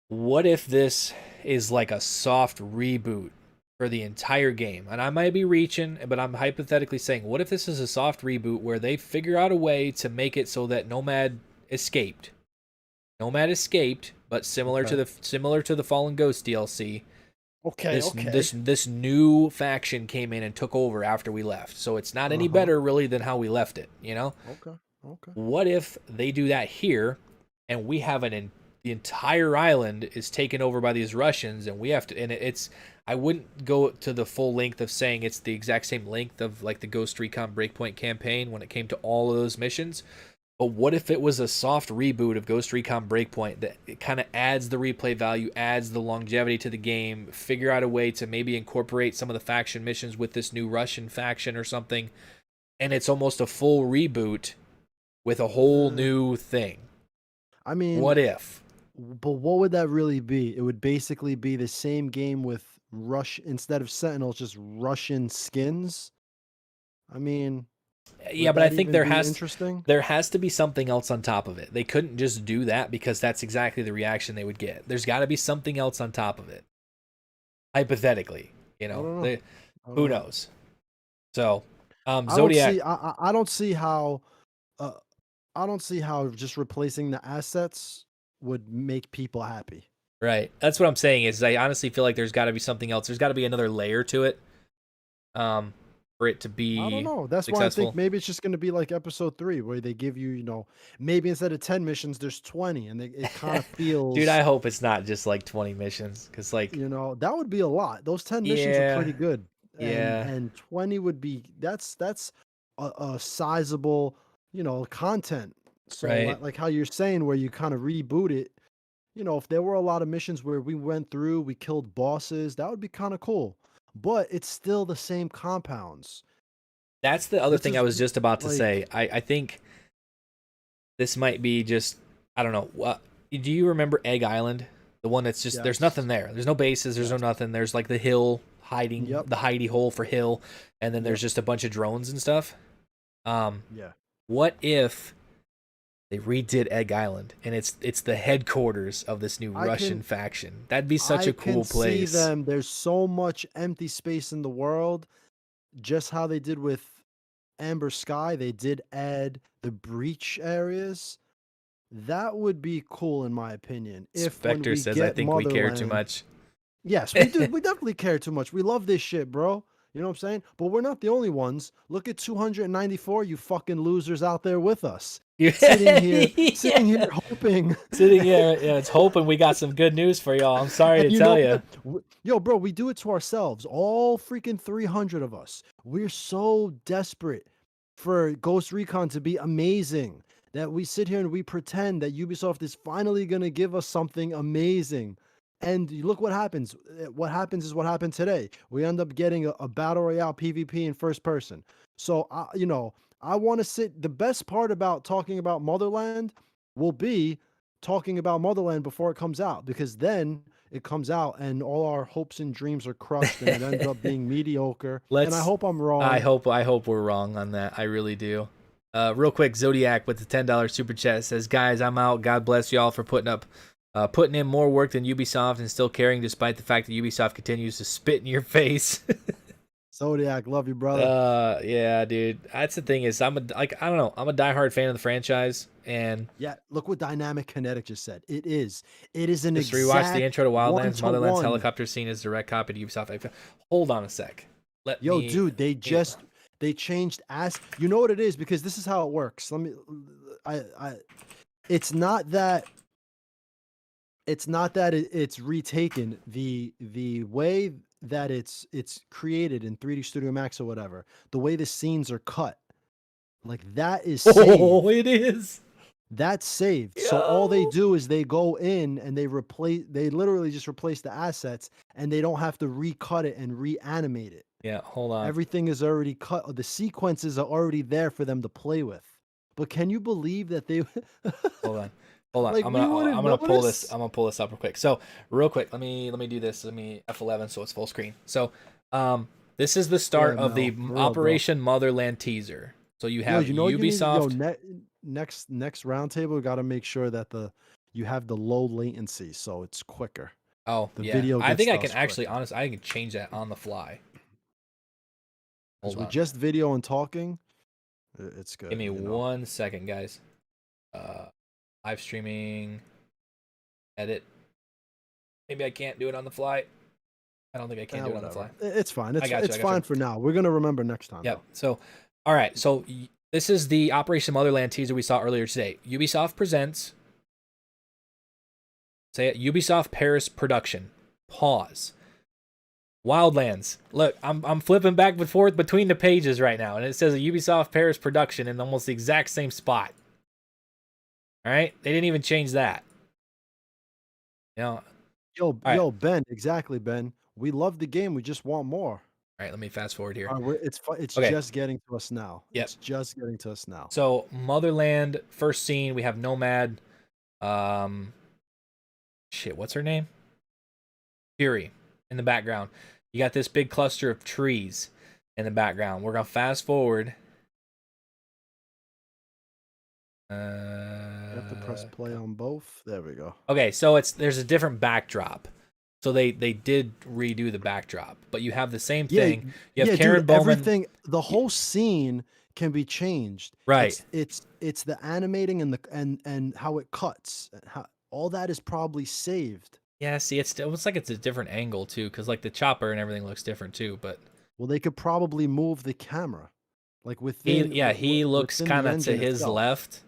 What if this is like a soft reboot for the entire game? And I might be reaching, but I'm hypothetically saying, what if this is a soft reboot where they figure out a way to make it so that Nomad escaped, but similar to the Fallen Ghost DLC. This new faction came in and took over after we left, so it's not any better really than how we left it. Okay. What if they do that here, and we have the entire island is taken over by these Russians, and we have to, and it's, I wouldn't go to the full length of saying it's the exact same length of like the Ghost Recon Breakpoint campaign when it came to all of those missions. But what if it was a soft reboot of Ghost Recon Breakpoint that it kind of adds the replay value, adds the longevity to the game, figure out a way to maybe incorporate some of the faction missions with this new Russian faction or something, and it's almost a full reboot with a whole new thing? I mean, what if? But what would that really be? It would basically be the same game with instead of Sentinels, just Russian skins. I mean... Yeah, but I think there has to be something else on top of it. They couldn't just do that because that's exactly the reaction they would get. There's got to be something else on top of it. Hypothetically, who knows? So, Zodiac. I don't see how. I don't see how just replacing the assets would make people happy. Right. That's what I'm saying. Is I honestly feel like there's got to be something else. There's got to be another layer to it. For it to be, I don't know. That's successful. Why I think maybe it's just going to be like episode 3, where they give you, maybe instead of 10 missions, there's 20, and it kind of feels. Dude, I hope it's not just like 20 missions, because like that would be a lot. Those 10 missions are pretty good. And 20 would be that's a sizable, content. So like how you're saying, where you kind of reboot it. If there were a lot of missions where we went through, we killed bosses, that would be kind of cool. But it's still the same compounds. That's the other thing I was just about to say. I think this might be just, I don't know. Do you remember Egg Island? The one that's just, there's nothing there. There's no bases. There's no nothing. There's like the hill hiding, the hidey hole for hill. And then there's just a bunch of drones and stuff. What if they redid Egg Island, and it's the headquarters of this new Russian faction? That'd be such a cool place. See them. There's so much empty space in the world. Just how they did with Amber Sky, they did add the breach areas. That would be cool, in my opinion. If Spectre says, I think we care too much. Yes, we do. We definitely care too much. We love this shit, bro. You know what I'm saying? But we're not the only ones. Look at 294, you fucking losers out there with us. Sitting here hoping. Yeah, it's hoping we got some good news for y'all. I'm sorry to tell you. Yo, bro, we do it to ourselves. All freaking 300 of us. We're so desperate for Ghost Recon to be amazing that we sit here and we pretend that Ubisoft is finally going to give us something amazing. And look what happens. What happens is what happened today. We end up getting a battle royale PvP in first person. So, I want to sit. The best part about talking about Motherland will be talking about Motherland before it comes out, because then it comes out and all our hopes and dreams are crushed and it ends up being mediocre. And I hope I'm wrong. I hope we're wrong on that. I really do. Real quick, Zodiac with the $10 super chat says, "Guys, I'm out. God bless y'all for putting in more work than Ubisoft and still caring despite the fact that Ubisoft continues to spit in your face." Zodiac, love you, brother. Yeah, dude. That's the thing is, I don't know. I'm a diehard fan of the franchise, and yeah, look what Dynamic Kinetic just said. It is an just rewatch the intro to Wildlands. Motherland's one. helicopter scene is direct copy to Ubisoft. Hold on a sec. Dude, they changed you know what it is, because this is how it works. It's not that it's retaken the way that it's created in 3D Studio Max or whatever. The way the scenes are cut, like that is saved. Oh, it is. That's saved. Yo. So all they do is they go in and they literally just replace the assets, and they don't have to recut it and reanimate it. Yeah, hold on. Everything is already cut. The sequences are already there for them to play with. But can you believe that they Hold on. Like, I'm gonna pull this. I'm gonna pull this up real quick. So real quick, let me do this. Let me F11 so it's full screen. So this is the start of the Operation Motherland teaser. So you have Ubisoft. Next roundtable, we got to make sure that you have the low latency so it's quicker. Oh, the yeah. video. I think I can actually, honestly, I can change that on the fly. Hold on. With just video and talking, it's good. Give me 1 second, guys. Live streaming, edit. Maybe I can't do it on the fly. I don't think I can do it on the fly. It's fine. It's fine for now. We're gonna remember next time. Yep. So, all right. So this is the Operation Motherland teaser we saw earlier today. Ubisoft presents. Say it. Ubisoft Paris production. Pause. Wildlands. Look, I'm flipping back and forth between the pages right now, and it says a Ubisoft Paris production in almost the exact same spot. All right, they didn't even change that. Yo, Ben, exactly, Ben. We love the game. We just want more. All right, let me fast forward here. It's just getting to us now. Yep. It's just getting to us now. So Motherland, first scene, we have Nomad. Shit, what's her name? Fury in the background. You got this big cluster of trees in the background. We're gonna fast forward. You have to press play on both. There we go. Okay, so there's a different backdrop. So they did redo the backdrop, but you have the same thing. You have Karen Bowman. Everything, the whole scene can be changed. Right. It's the animating and how it cuts. All that is probably saved. Yeah, see, it's like it's a different angle too, because like the chopper and everything looks different too. But they could probably move the camera, like within. He looks kind of to his left.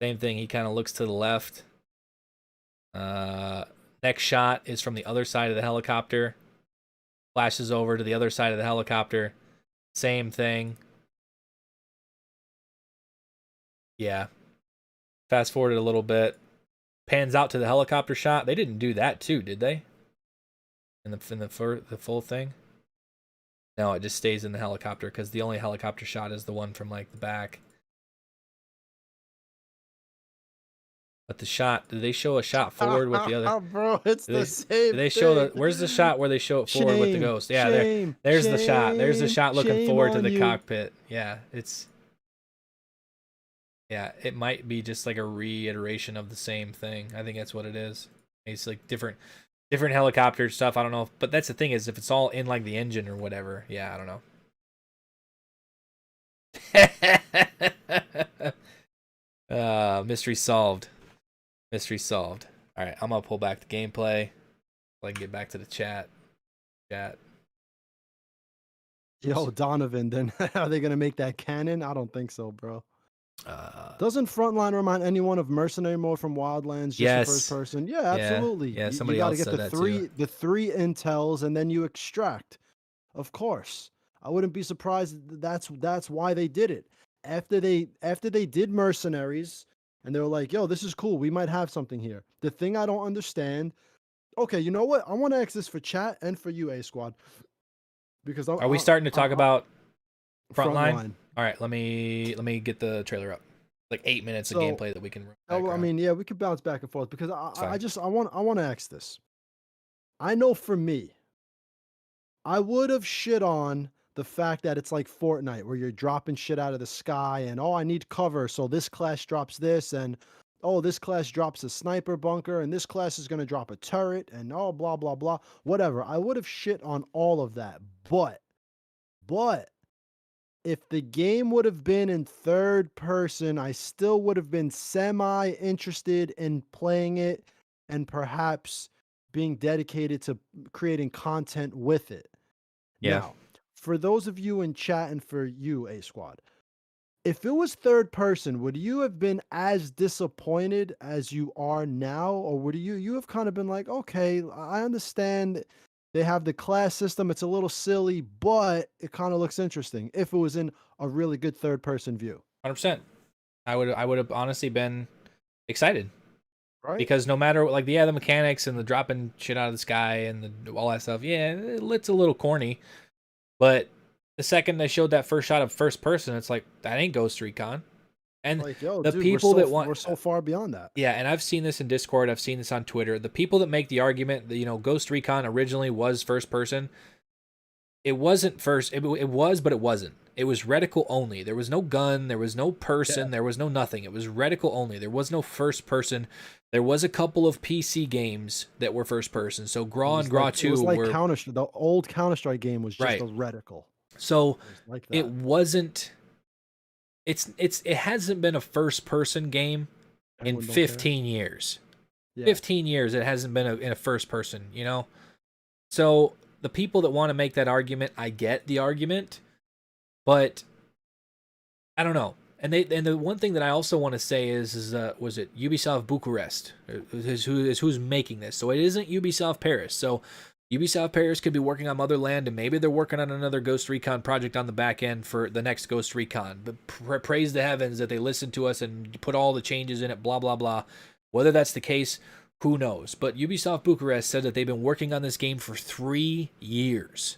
Same thing. He kind of looks to the left. Next shot is from the other side of the helicopter. Flashes over to the other side of the helicopter. Same thing. Yeah. Fast forward a little bit. Pans out to the helicopter shot. They didn't do that too, did they? In the full thing? No, it just stays in the helicopter because the only helicopter shot is the one from like the back. But the shot, did they show a shot forward with the other? Bro, it's the same. Did they show where's the shot where they show it forward with the ghost? Yeah, there's the shot. There's the shot looking forward to the cockpit. Yeah, it might be just like a reiteration of the same thing. I think that's what it is. It's like different helicopter stuff. I don't know, but that's the thing is if it's all in like the engine or whatever. Yeah, I don't know. Mystery solved. Mystery solved. All right, I'm gonna pull back the gameplay so I can get back to the chat. Yo, Donovan, then are they gonna make that canon? I don't think so, bro. Uh, Doesn't Frontline remind anyone of Mercenary Mode from Wildlands, just the first yes. person? Yeah, Yeah. absolutely. Yeah. You Somebody got to else get said that too. the three intels, and then you extract. Of course, I wouldn't be surprised. That's why they did it. After they did Mercenaries, and they were like, "Yo, this is cool. We might have something here." The thing I don't understand. Okay, you know what? I want to ask this for chat and for you, A Squad, because Are we starting to talk about Frontline? Frontline. All right, let me get the trailer up. Like 8 minutes of So, gameplay that we can run I background. mean, yeah, we could bounce back and forth because Fine. I want to ask this. I know for me, I would have shit on the fact that it's like Fortnite where you're dropping shit out of the sky and oh, I need cover, so this class drops this, and oh, this class drops a sniper bunker, and this class is gonna drop a turret, and oh, blah blah blah, whatever. I would have shit on all of that, but if the game would have been in third person, I still would have been semi interested in playing it and perhaps being dedicated to creating content with it. Yeah. Now, for those of you in chat and for you, A Squad, if it was third person, would you have been as disappointed as you are now? Or would you have kind of been like, okay, I understand they have the class system, it's a little silly, but it kind of looks interesting if it was in a really good third person view. 100%. I would have honestly been excited. Right? Because no matter like the mechanics and the dropping shit out of the sky and all that stuff, yeah, it's a little corny. But the second they showed that first shot of first person, it's like that ain't Ghost Recon. And Like, yo, the dude, people that want we're so far beyond that. yeah, and I've seen this in Discord, I've seen this on Twitter. The people that make the argument that Ghost Recon originally was first person, it wasn't first. It was, but it wasn't. It was reticle only. There was no gun. There was no person. There was no nothing. It was reticle only. There was no first person. There was a couple of PC games that were first person. So Graw and Graw 2 it was like were the old Counter-Strike game was just right. a reticle. So Like that. it wasn't. It hasn't been a first person game in 15 years. Yeah. 15 years it hasn't been in a first person. So the people that want to make that argument, I get the argument, but I don't know. And the one thing that I also want to say is was it Ubisoft Bucharest is who's making this? So it isn't Ubisoft Paris. So Ubisoft Paris could be working on Motherland, and maybe they're working on another Ghost Recon project on the back end for the next Ghost Recon. But praise the heavens that they listened to us and put all the changes in it. Blah blah blah. Whether that's the case, who knows? But Ubisoft Bucharest said that they've been working on this game for 3 years.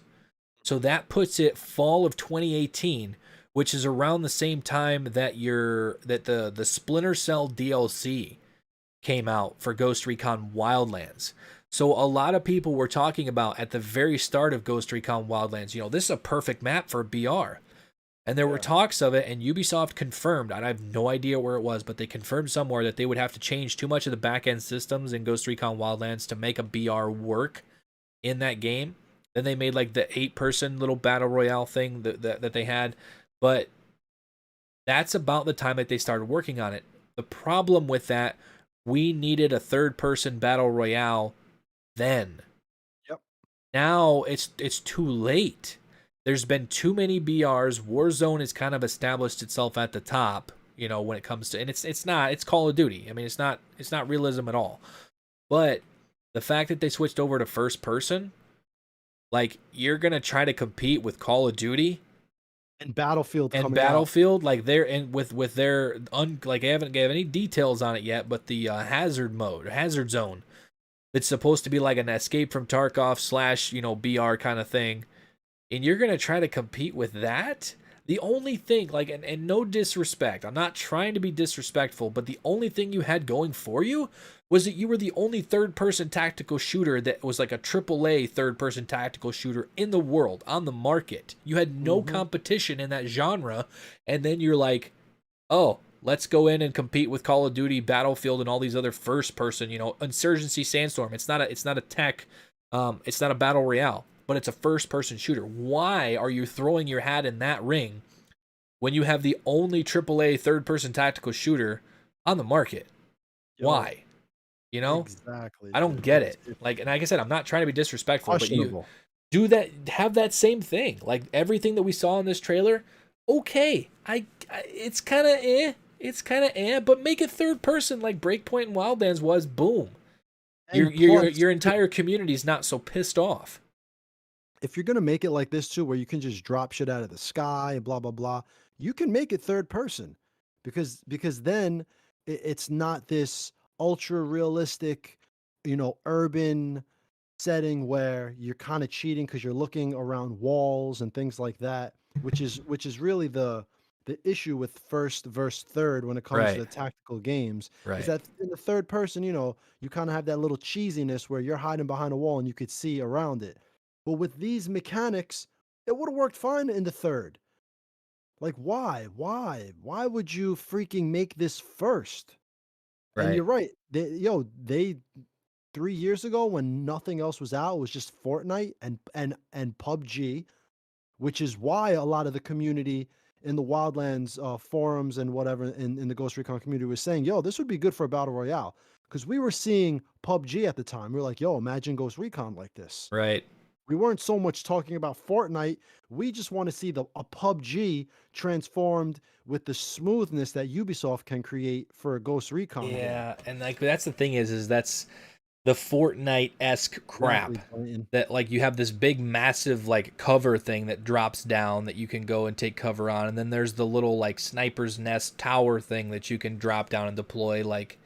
So that puts it fall of 2018, which is around the same time that the Splinter Cell DLC came out for Ghost Recon Wildlands. So a lot of people were talking about at the very start of Ghost Recon Wildlands, this is a perfect map for BR. And there were talks of it, and Ubisoft confirmed, and I have no idea where it was, but they confirmed somewhere that they would have to change too much of the back-end systems in Ghost Recon Wildlands to make a BR work in that game. Then they made like the 8-person little battle royale thing that they had. But that's about the time that they started working on it. The problem with that, we needed a third-person battle royale then. Yep. Now it's too late. There's been too many BRs. Warzone has kind of established itself at the top, when it comes to, and it's Call of Duty. I mean, it's not realism at all. But the fact that they switched over to first person, like you're gonna try to compete with Call of Duty and Battlefield like they're in with their like they haven't gave any details on it yet, but the hazard zone. It's supposed to be like an Escape from Tarkov / BR kind of thing. And you're going to try to compete with that? The only thing, and no disrespect, I'm not trying to be disrespectful, but the only thing you had going for you was that you were the only third-person tactical shooter that was like a AAA third-person tactical shooter in the world, on the market. You had no competition in that genre, and then you're like, oh, let's go in and compete with Call of Duty, Battlefield, and all these other first-person, Insurgency, Sandstorm. It's not a tech, it's not a battle royale, but it's a first-person shooter. Why are you throwing your hat in that ring when you have the only AAA third-person tactical shooter on the market? Why? Exactly. I don't get it. And like I said, I'm not trying to be disrespectful, but do that, have that same thing. Like everything that we saw in this trailer, okay, it's kind of but make it third person like Breakpoint and Wildlands was. Boom, your entire community's not so pissed off. If you're gonna make it like this too, where you can just drop shit out of the sky and blah blah blah, you can make it third person, because then it's not this ultra realistic, urban setting where you're kind of cheating because you're looking around walls and things like that, which is really the issue with first versus third when it comes to the tactical games. Is that in the third person, you kind of have that little cheesiness where you're hiding behind a wall and you could see around it. But with these mechanics, it would have worked fine in the third. Like, why would you freaking make this first? And you're right. They 3 years ago, when nothing else was out, it was just Fortnite and PUBG, which is why a lot of the community in the Wildlands forums and whatever in the Ghost Recon community was saying, yo, this would be good for a battle royale, because we were seeing PUBG at the time. We were like, yo, imagine Ghost Recon like this. Right. We weren't so much talking about Fortnite. We just want to see a PUBG transformed with the smoothness that Ubisoft can create for a Ghost Recon game. Yeah, and like that's the thing is that's the Fortnite-esque crap. That like you have this big massive like cover thing that drops down that you can go and take cover on, and then there's the little like sniper's nest tower thing that you can drop down and deploy. Like,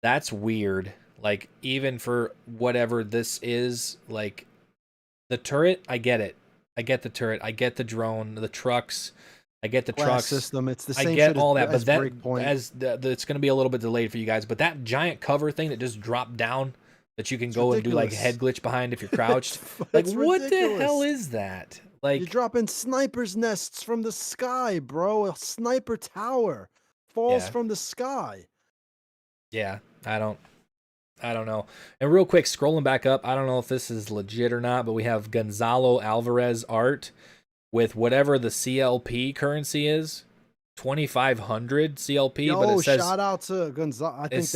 that's weird. Like, even for whatever this is, like the turret, I get it. I get the turret. I get the drone, the trucks. I get the trucks system. It's the same. I get all that, but that it's going to be a little bit delayed for you guys. But that giant cover thing that just dropped down that you can go and do like head glitch behind if you're crouched. Like, what the hell is that? Like, you're dropping snipers' nests from the sky, bro. A sniper tower falls from the sky. Yeah, I don't know. And real quick, scrolling back up, I don't know if this is legit or not, but we have Gonzalo Alvarez art with whatever the CLP currency is, 2,500 CLP. Yo, but it says, shout out to Gonzalo. I think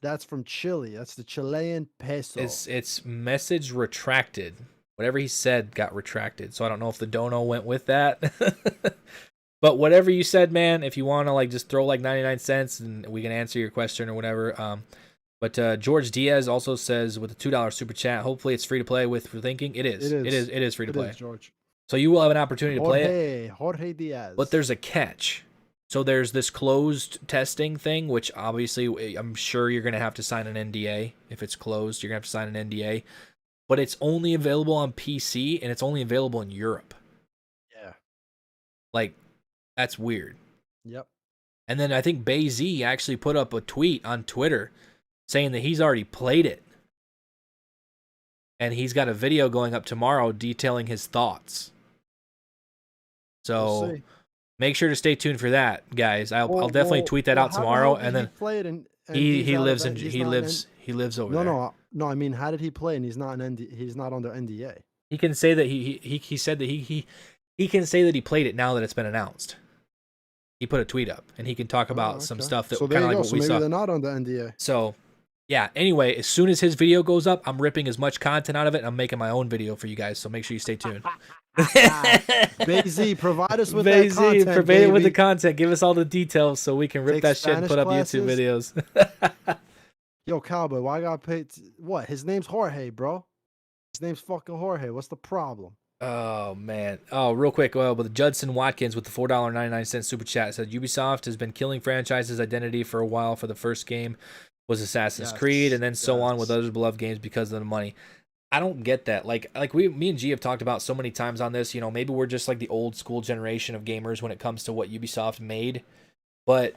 that's from Chile. That's the Chilean peso. It's message retracted. Whatever he said got retracted. So I don't know if the dono went with that. But whatever you said, man, if you want to like just throw like 99 cents and we can answer your question or whatever. But George Diaz also says with a $2 super chat, hopefully it's free to play with For Thinking. It is. It is free to play. George. So you will have an opportunity to play it. Jorge Diaz. But there's a catch. So there's this closed testing thing, which obviously I'm sure you're going to have to sign an NDA. If it's closed, you're going to have to sign an NDA. But it's only available on PC, and it's only available in Europe. Yeah. Like, that's weird. Yep. And then I think BayZ actually put up a tweet on Twitter saying that he's already played it. And he's got a video going up tomorrow detailing his thoughts. So We'll make sure to stay tuned for that, guys. I'll definitely tweet that out tomorrow. And then he lives over there. No. I mean, how did he play? And he's not under NDA. He can say that he said that he can say that he played it now that it's been announced. He put a tweet up, and he can talk about some stuff that kind of like what we saw. They're not under NDA. So, yeah. Anyway, as soon as his video goes up, I'm ripping as much content out of it, and I'm making my own video for you guys. So make sure you stay tuned. BayZ, provide us with that content. Provide it with the content. Give us all the details so we can rip that shit and put up YouTube videos. Yo, Cowboy, why I got paid? What? His name's Jorge, bro. His name's fucking Jorge. What's the problem? Oh, man. Oh, real quick. Well, but Judson Watkins with the $4.99 super chat said Ubisoft has been killing franchise's identity for a while. For the first game was Assassin's Creed, and then so on with other beloved games because of the money. I don't get that. Like me and G have talked about so many times on this. You know, maybe we're just like the old school generation of gamers when it comes to what Ubisoft made, but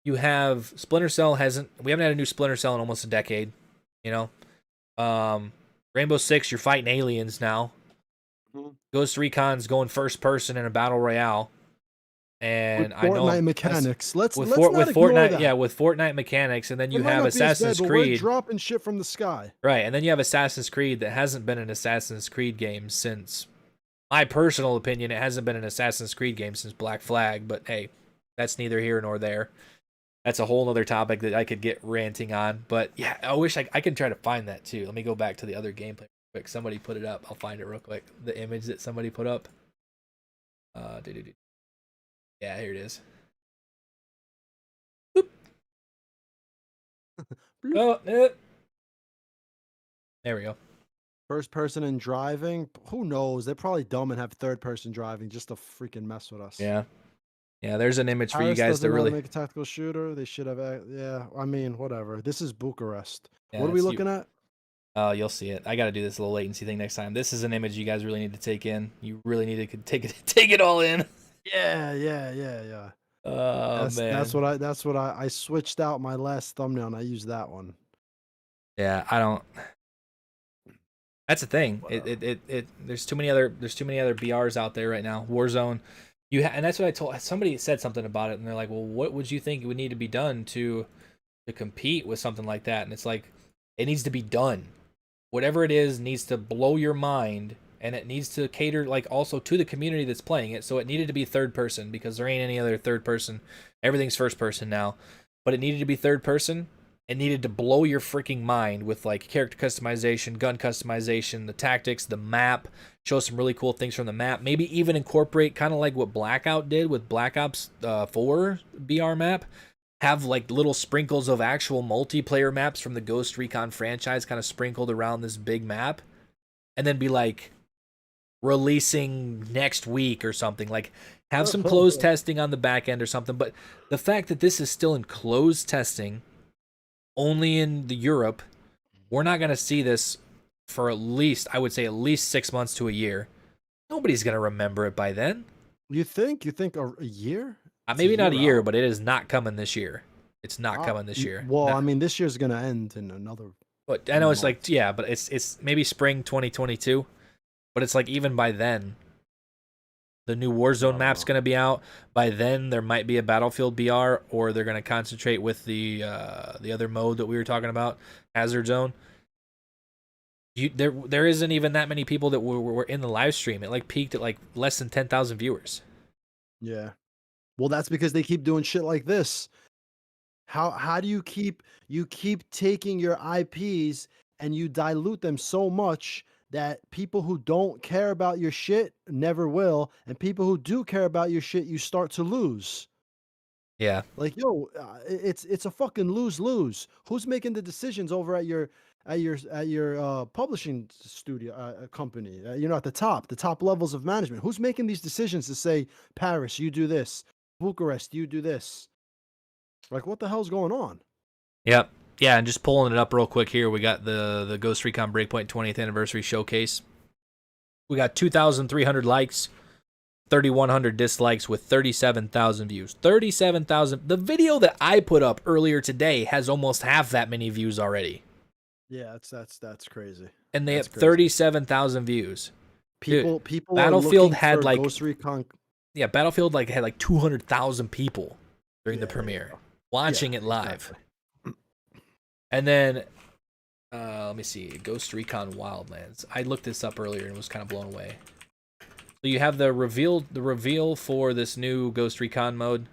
you have Splinter Cell we haven't had a new Splinter Cell in almost a decade. You know, Rainbow Six, you're fighting aliens now. Mm-hmm. Ghost Recon's going first person in a battle royale. And with Fortnite mechanics. Let's not with ignore Fortnite, that. yeah, with Fortnite mechanics, and then you have Assassin's Creed. We're dropping shit from the sky. Right, and then you have Assassin's Creed that hasn't been an Assassin's Creed game since, my personal opinion, it hasn't been an Assassin's Creed game since Black Flag, but hey, that's neither here nor there. That's a whole other topic that I could get ranting on. But yeah, I wish I could try to find that too. Let me go back to the other gameplay. Quick, somebody put it up. I'll find it real quick. The image that somebody put up. Yeah, here it is. Boop. Oh, there we go. First person in driving. Who knows? They're probably dumb and have third person driving just to freaking mess with us. Yeah. Yeah, there's an image for you Paris guys doesn't to know how really. to make a tactical shooter. They should have. Yeah, I mean, whatever. This is Bucharest. Yeah, What are we it's looking at? You'll see it. I got to do this little latency thing next time. This is an image you guys really need to take in. You really need to take it all in. Yeah. Oh man. That's what I switched out my last thumbnail and I used that one. Yeah, I don't. That's the thing. There's too many other BRs out there right now. Warzone, and that's what I told somebody said something about it, and they're like, well, what would you think would need to be done to compete with something like that? And it's like, it needs to be done. Whatever it is needs to blow your mind, and it needs to cater like also to the community that's playing it. So it needed to be third person because there ain't any other third person. Everything's first person now, but it needed to be third person. It needed to blow your freaking mind with like character customization, gun customization, the tactics, the map, show some really cool things from the map. Maybe even incorporate kind of like what Blackout did with Black Ops 4 BR map. Have like little sprinkles of actual multiplayer maps from the Ghost Recon franchise kind of sprinkled around this big map. And then be like releasing next week or something. Like have some closed testing on the back end or something. But the fact that this is still in closed testing only in the Europe, we're not going to see this for at least 6 months to a year. Nobody's going to remember it by then. You think a year? Maybe not a year, but it is not coming this year. It's not coming this year. Well, I mean, this year's going to end in another. But I know it's like, yeah, but it's maybe spring 2022. But it's like even by then, the new Warzone map's going to be out. By then, there might be a Battlefield BR, or they're going to concentrate with the other mode that we were talking about, Hazard Zone. There isn't even that many people that were in the live stream. It like peaked at like less than 10,000 viewers. Yeah. Well, that's because they keep doing shit like this. How do you keep taking your IPs and you dilute them so much that people who don't care about your shit never will, and people who do care about your shit, you start to lose. Yeah. Like, yo, it's a fucking lose-lose. Who's making the decisions over at your publishing studio company? At the top levels of management. Who's making these decisions to say, Paris, you do this, Bucharest, you do this? Like, what the hell's going on? Yep. Yeah, and just pulling it up real quick here, we got the Ghost Recon Breakpoint 20th Anniversary Showcase. We got 2,300 likes, 3,100 dislikes with 37,000 views. 37,000. The video that I put up earlier today has almost half that many views already. Yeah, that's crazy. And they have 37,000 views. People Battlefield had like Ghost Recon. Yeah, Battlefield had like 200,000 people during the premiere watching it live. Exactly. And then, let me see, Ghost Recon Wildlands. I looked this up earlier and was kind of blown away. So you have the reveal for this new Ghost Recon mode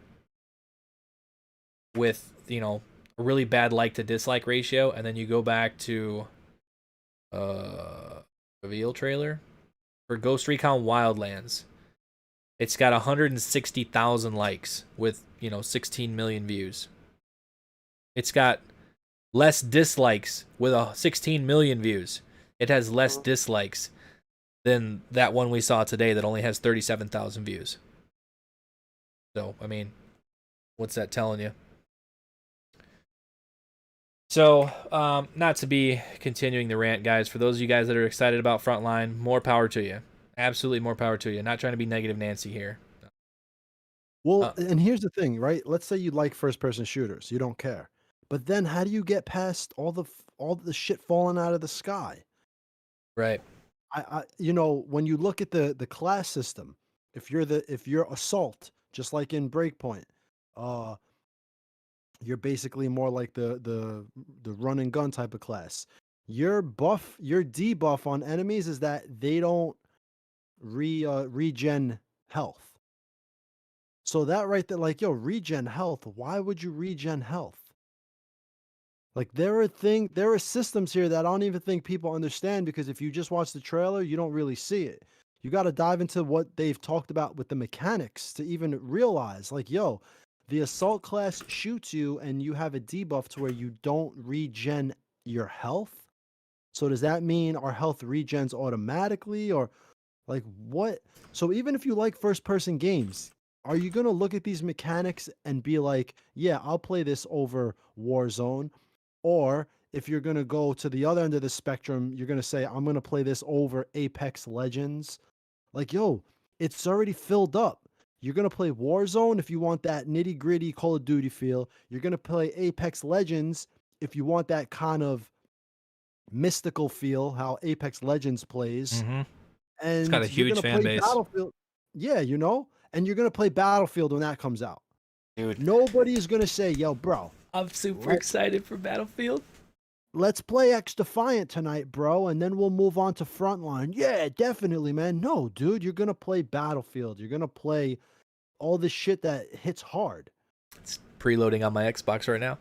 with, a really bad like to dislike ratio, and then you go back to reveal trailer for Ghost Recon Wildlands. It's got 160,000 likes with, 16 million views. It's got less dislikes with 16 million views. It has less dislikes than that one we saw today that only has 37,000 views. So, I mean, what's that telling you? So, not to be continuing the rant, guys. For those of you guys that are excited about Frontline, more power to you. Absolutely more power to you. Not trying to be negative Nancy here. Well, and here's the thing, right? Let's say you like first-person shooters. You don't care. But then how do you get past all the shit falling out of the sky? Right. When you look at the class system, if you're assault, just like in Breakpoint, you're basically more like the run and gun type of class. Your debuff on enemies is that they don't regen health. So that right there, like, yo, regen health. Why would you regen health? Like there are systems here that I don't even think people understand, because if you just watch the trailer, you don't really see it. You got to dive into what they've talked about with the mechanics to even realize, like, yo, the assault class shoots you and you have a debuff to where you don't regen your health. So does that mean our health regens automatically, or like what? So even if you like first person games, are you going to look at these mechanics and be like, yeah, I'll play this over Warzone? Or if you're going to go to the other end of the spectrum, you're going to say, I'm going to play this over Apex Legends. Like, yo, it's already filled up. You're going to play Warzone if you want that nitty gritty Call of Duty feel. You're going to play Apex Legends if you want that kind of mystical feel, how Apex Legends plays. Mm-hmm. It's got And a you're huge going to fan play base. Battlefield. Yeah, and you're going to play Battlefield when that comes out. Dude, Nobody is going to say, yo, bro, I'm super excited for Battlefield. let's play X Defiant tonight, bro, and then we'll move on to Frontline. Yeah, definitely, man. No, dude, you're going to play Battlefield. You're going to play all this shit that hits hard. It's preloading on my Xbox right now.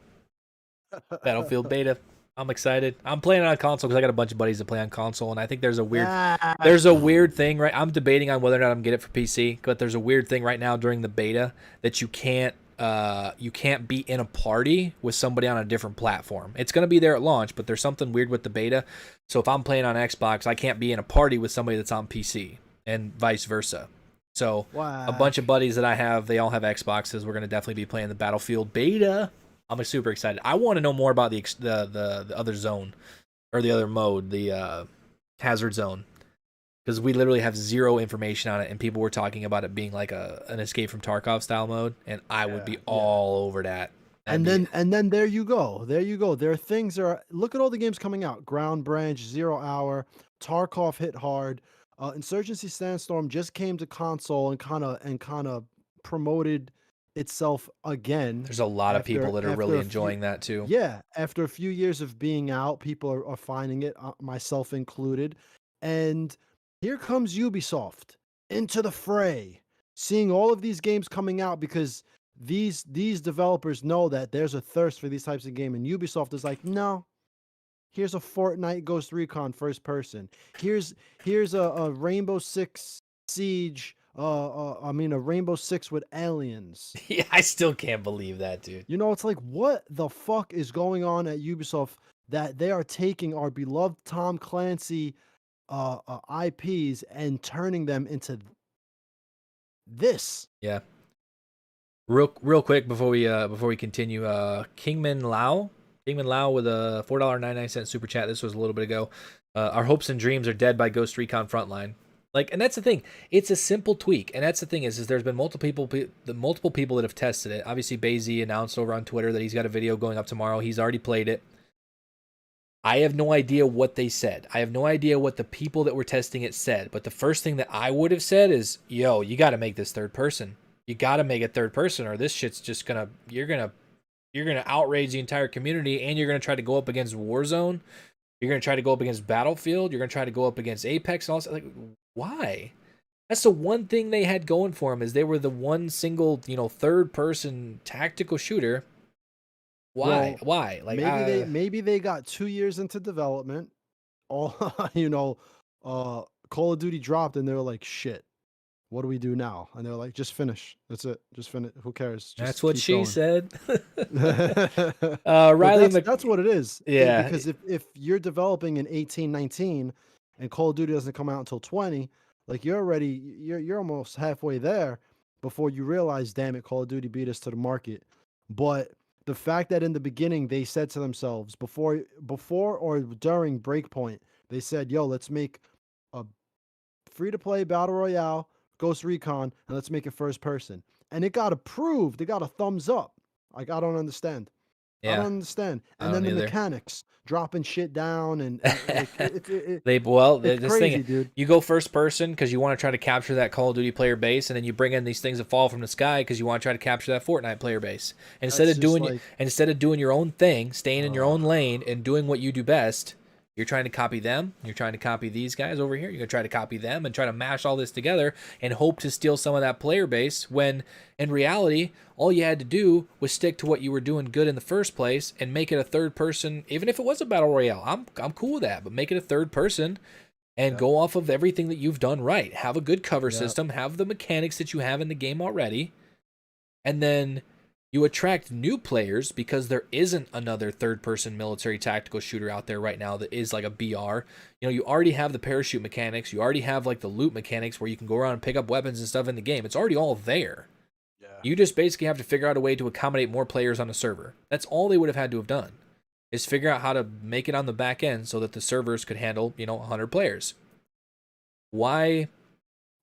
Battlefield beta. I'm excited. I'm playing it on console because I got a bunch of buddies that play on console, and I think there's a weird thing, right? I'm debating on whether or not I'm gonna get it for PC, but there's a weird thing right now during the beta that you can't be in a party with somebody on a different platform. It's gonna be there at launch, but there's something weird with the beta. So if I'm playing on Xbox, I can't be in a party with somebody that's on PC, and vice versa. So a bunch of buddies that I have, they all have Xboxes. We're gonna definitely be playing the Battlefield beta. I'm super excited. I want to know more about the other zone, or the other mode, the hazard zone, because we literally have zero information on it, and people were talking about it being like an Escape from Tarkov style mode, and I would be all over that. And then there you go. There are things look at all the games coming out. Ground Branch, 0 Hour, Tarkov hit hard. Insurgency Sandstorm just came to console and kind of promoted itself again. There's a lot of people that are really enjoying that too. Yeah, after a few years of being out, people are finding it, myself included. And here comes Ubisoft into the fray, seeing all of these games coming out, because these developers know that there's a thirst for these types of game, and Ubisoft is like, no, here's a Fortnite Ghost Recon first person. Here's a Rainbow Six Siege. A Rainbow Six with aliens. Yeah, I still can't believe that, dude. It's like, what the fuck is going on at Ubisoft that they are taking our beloved Tom Clancy IPs and turning them into this? Yeah. Real quick before we continue, Kingman Lau with a $4.99 super chat. This was a little bit ago. Our hopes and dreams are dead by Ghost Recon Frontline. Like, and that's the thing. It's a simple tweak, and that's the thing is there's been multiple people that have tested it. Obviously, Bazy announced over on Twitter that he's got a video going up tomorrow. He's already played it. I have no idea what they said. I have no idea what the people that were testing it said. But the first thing that I would have said is, "Yo, you got to make this third person. You got to make it third person, or this shit's just you're gonna outrage the entire community, and you're gonna try to go up against Warzone. You're gonna try to go up against Battlefield. You're gonna try to go up against Apex and all that. Like, why?" That's the one thing they had going for them, is they were the one single, third person tactical shooter. Why? Well, Why? Like, maybe they got 2 years into development. All Call of Duty dropped, and they were like, "Shit, what do we do now?" And they're like, "Just finish. That's it. Just finish. Who cares?" That's what she said. Riley, that's what it is. Yeah, because if you're developing in 18, 19, and Call of Duty doesn't come out until 20, like you're almost halfway there before you realize, damn it, Call of Duty beat us to the market. But the fact that in the beginning they said to themselves, before or during Breakpoint, they said, "Yo, let's make a free-to-play battle royale Ghost Recon, and let's make it first person." And it got approved. It got a thumbs up. Like, I don't understand. Yeah. I don't understand. And then the mechanics, dropping shit down, and this crazy, thing, dude. You go first person because you want to try to capture that Call of Duty player base, and then you bring in these things that fall from the sky because you want to try to capture that Fortnite player base. And instead of doing your own thing, staying in your own lane and doing what you do best, You're trying to copy them. You're trying to copy these guys over here. You're going to try to copy them and try to mash all this together and hope to steal some of that player base when in reality, all you had to do was stick to what you were doing good in the first place and make it a third person. Even if it was a battle royale, I'm cool with that, but make it a third person and go off of everything that you've done right. Have a good cover system. Have the mechanics that you have in the game already. And then you attract new players because there isn't another third-person military tactical shooter out there right now that is like a BR. You know, you already have the parachute mechanics. You already have like the loot mechanics where you can go around and pick up weapons and stuff in the game. It's already all there. Yeah. You just basically have to figure out a way to accommodate more players on a server. That's all they would have had to have done, is figure out how to make it on the back end so that the servers could handle, 100 players. Why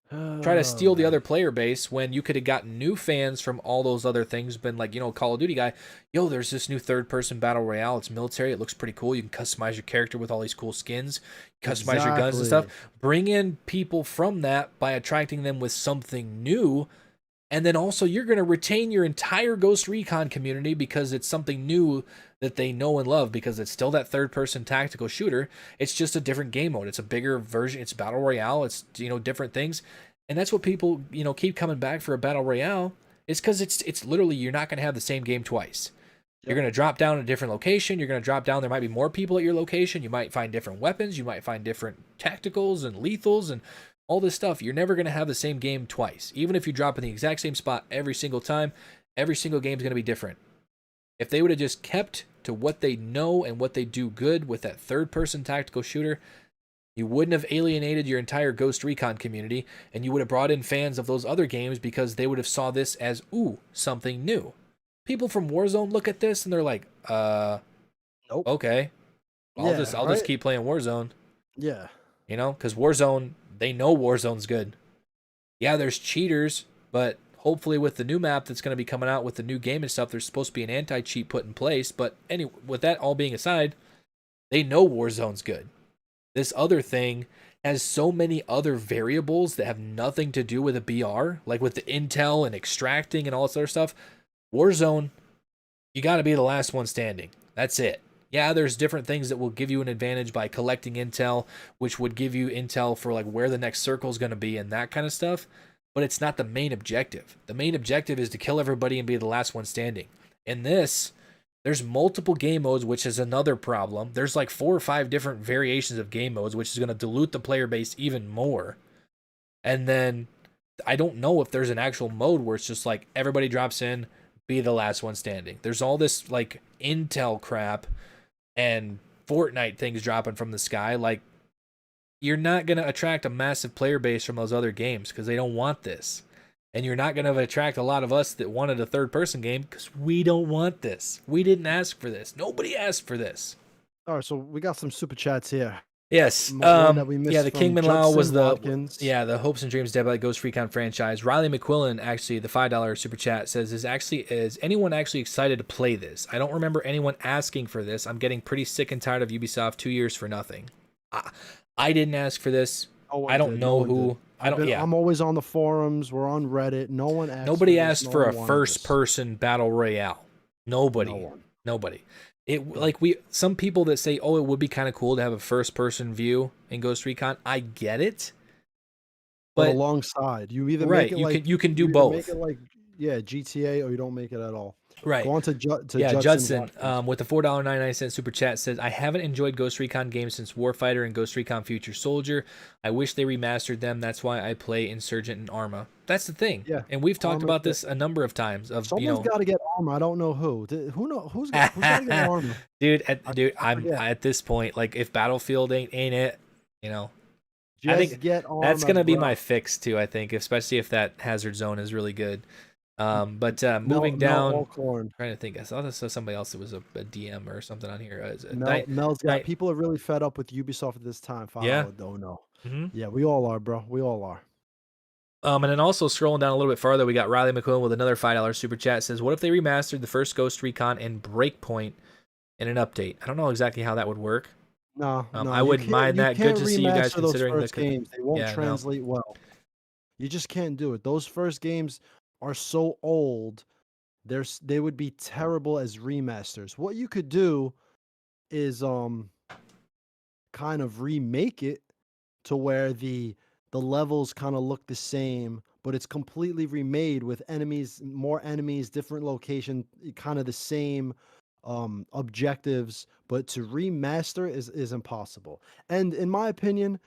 try to steal the other player base when you could have gotten new fans from all those other things? Been like, Call of Duty guy, there's this new third-person battle royale. It's military. It looks pretty cool. You can customize your character with all these cool skins, customize your guns and stuff. Bring in people from that by attracting them with something new. And then also you're going to retain your entire Ghost Recon community because it's something new that they know and love, because it's still that third-person tactical shooter. It's just a different game mode. It's a bigger version. It's Battle Royale. It's, different things. And that's what people, keep coming back for a Battle Royale. It's because it's literally, you're not going to have the same game twice. You're going to drop down a different location. You're going to drop down. There might be more people at your location. You might find different weapons. You might find different tacticals and lethals and all this stuff. You're never going to have the same game twice. Even if you drop in the exact same spot every single time, every single game is going to be different. If they would have just kept to what they know and what they do good with that third-person tactical shooter, you wouldn't have alienated your entire Ghost Recon community, and you would have brought in fans of those other games because they would have saw this as, something new. People from Warzone look at this and they're like, nope. Okay. I'll just keep playing Warzone. Yeah. Because Warzone, they know Warzone's good. Yeah, there's cheaters, but hopefully with the new map that's going to be coming out with the new game and stuff, there's supposed to be an anti-cheat put in place. But anyway, with that all being aside, they know Warzone's good. This other thing has so many other variables that have nothing to do with a BR, like with the intel and extracting and all this other stuff. Warzone, you got to be the last one standing. That's it. Yeah, there's different things that will give you an advantage by collecting intel, which would give you intel for like where the next circle is going to be and that kind of stuff. But it's not the main objective. The main objective is to kill everybody and be the last one standing. In this, there's multiple game modes, which is another problem. There's like 4 or 5 different variations of game modes, which is going to dilute the player base even more. And then I don't know if there's an actual mode where it's just like everybody drops in, be the last one standing. There's all this like intel crap and Fortnite things dropping from the sky. Like, you're not going to attract a massive player base from those other games because they don't want this. And you're not going to attract a lot of us that wanted a third-person game because we don't want this. We didn't ask for this. Nobody asked for this. All right, so we got some super chats here. Yes. The Kingman Lau was the Hopes and Dreams Dead by Ghost Recon franchise. Riley McQuillan, actually, the $5 super chat says, is anyone actually excited to play this? I don't remember anyone asking for this. I'm getting pretty sick and tired of Ubisoft 2 years for nothing. I didn't ask for this. I don't know who. I'm always on the forums. We're on Reddit. No one asked. Nobody asked for a first-person battle royale. Nobody. Nobody. Some people that say, it would be kind of cool to have a first-person view in Ghost Recon. I get it, but alongside, you either make it you can do both. Make it like GTA, or you don't make it at all. Right. Go on to Judson with the $4.99 super chat says, I haven't enjoyed Ghost Recon games since Warfighter and Ghost Recon Future Soldier. I wish they remastered them. That's why I play Insurgent and Arma. That's the thing. Yeah. And we've talked about this a number of times. Someone's got to get Arma. I don't know who. Who's got to get Arma? I'm at this point, like, if Battlefield ain't it, I think get Arma, that's gonna be my fix too. I think, especially if that Hazard Zone is really good. Moving down, trying to think. I saw this somebody else that was a DM or something on here. Mel's got people are really fed up with Ubisoft at this time. Don't know. Yeah, we all are, bro. We all are. And then also scrolling down a little bit farther, we got Riley McQuillan with another $5 super chat. Says, what if they remastered the first Ghost Recon and Breakpoint in an update? I don't know exactly how that would work. No, I wouldn't mind that. Good to see you guys considering the games. They won't translate well. You just can't do it. Those first games are so old, they would be terrible as remasters. What you could do is kind of remake it to where the levels kind of look the same, but it's completely remade with enemies, more enemies, different location, kind of the same objectives, but to remaster is impossible. And in my opinion,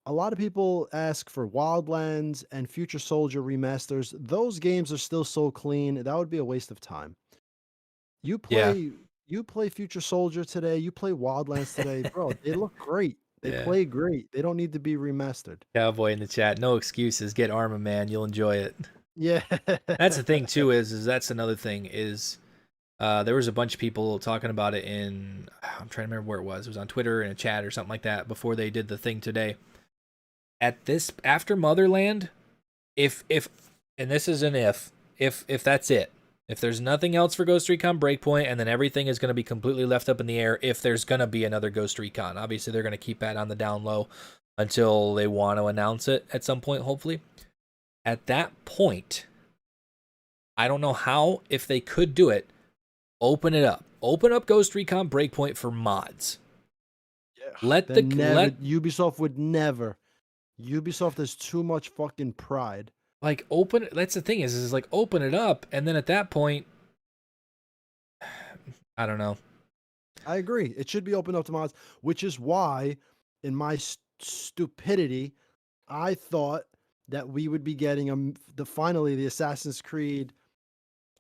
a lot of people ask for Wildlands and Future Soldier remasters. Those games are still so clean. That would be a waste of time. You Yeah. play you play Future Soldier today, you play Wildlands today, bro, they look great. They Yeah. play great. They don't need to be remastered. Cowboy in the chat. No excuses. Get Arma, man. You'll enjoy it. Yeah. That's the thing too. Is that's another thing. Is there was a bunch of people talking about it in. I'm trying to remember where it was. It was on Twitter in a chat or something like that before they did the thing today. At this after Motherland, if and this is an if that's it. If there's nothing else for Ghost Recon Breakpoint, and then everything is going to be completely left up in the air if there's going to be another Ghost Recon. Obviously, they're going to keep that on the down low until they want to announce it at some point, hopefully. At that point, I don't know how, if they could do it, open it up. Open up Ghost Recon Breakpoint for mods. Yeah. Let Ubisoft would never. Ubisoft has too much fucking pride. Like, open, that's the thing is like, open it up, and then at that point, I don't know. I agree. It should be opened up to mods, which is why, in my stupidity, I thought that we would be getting finally the Assassin's Creed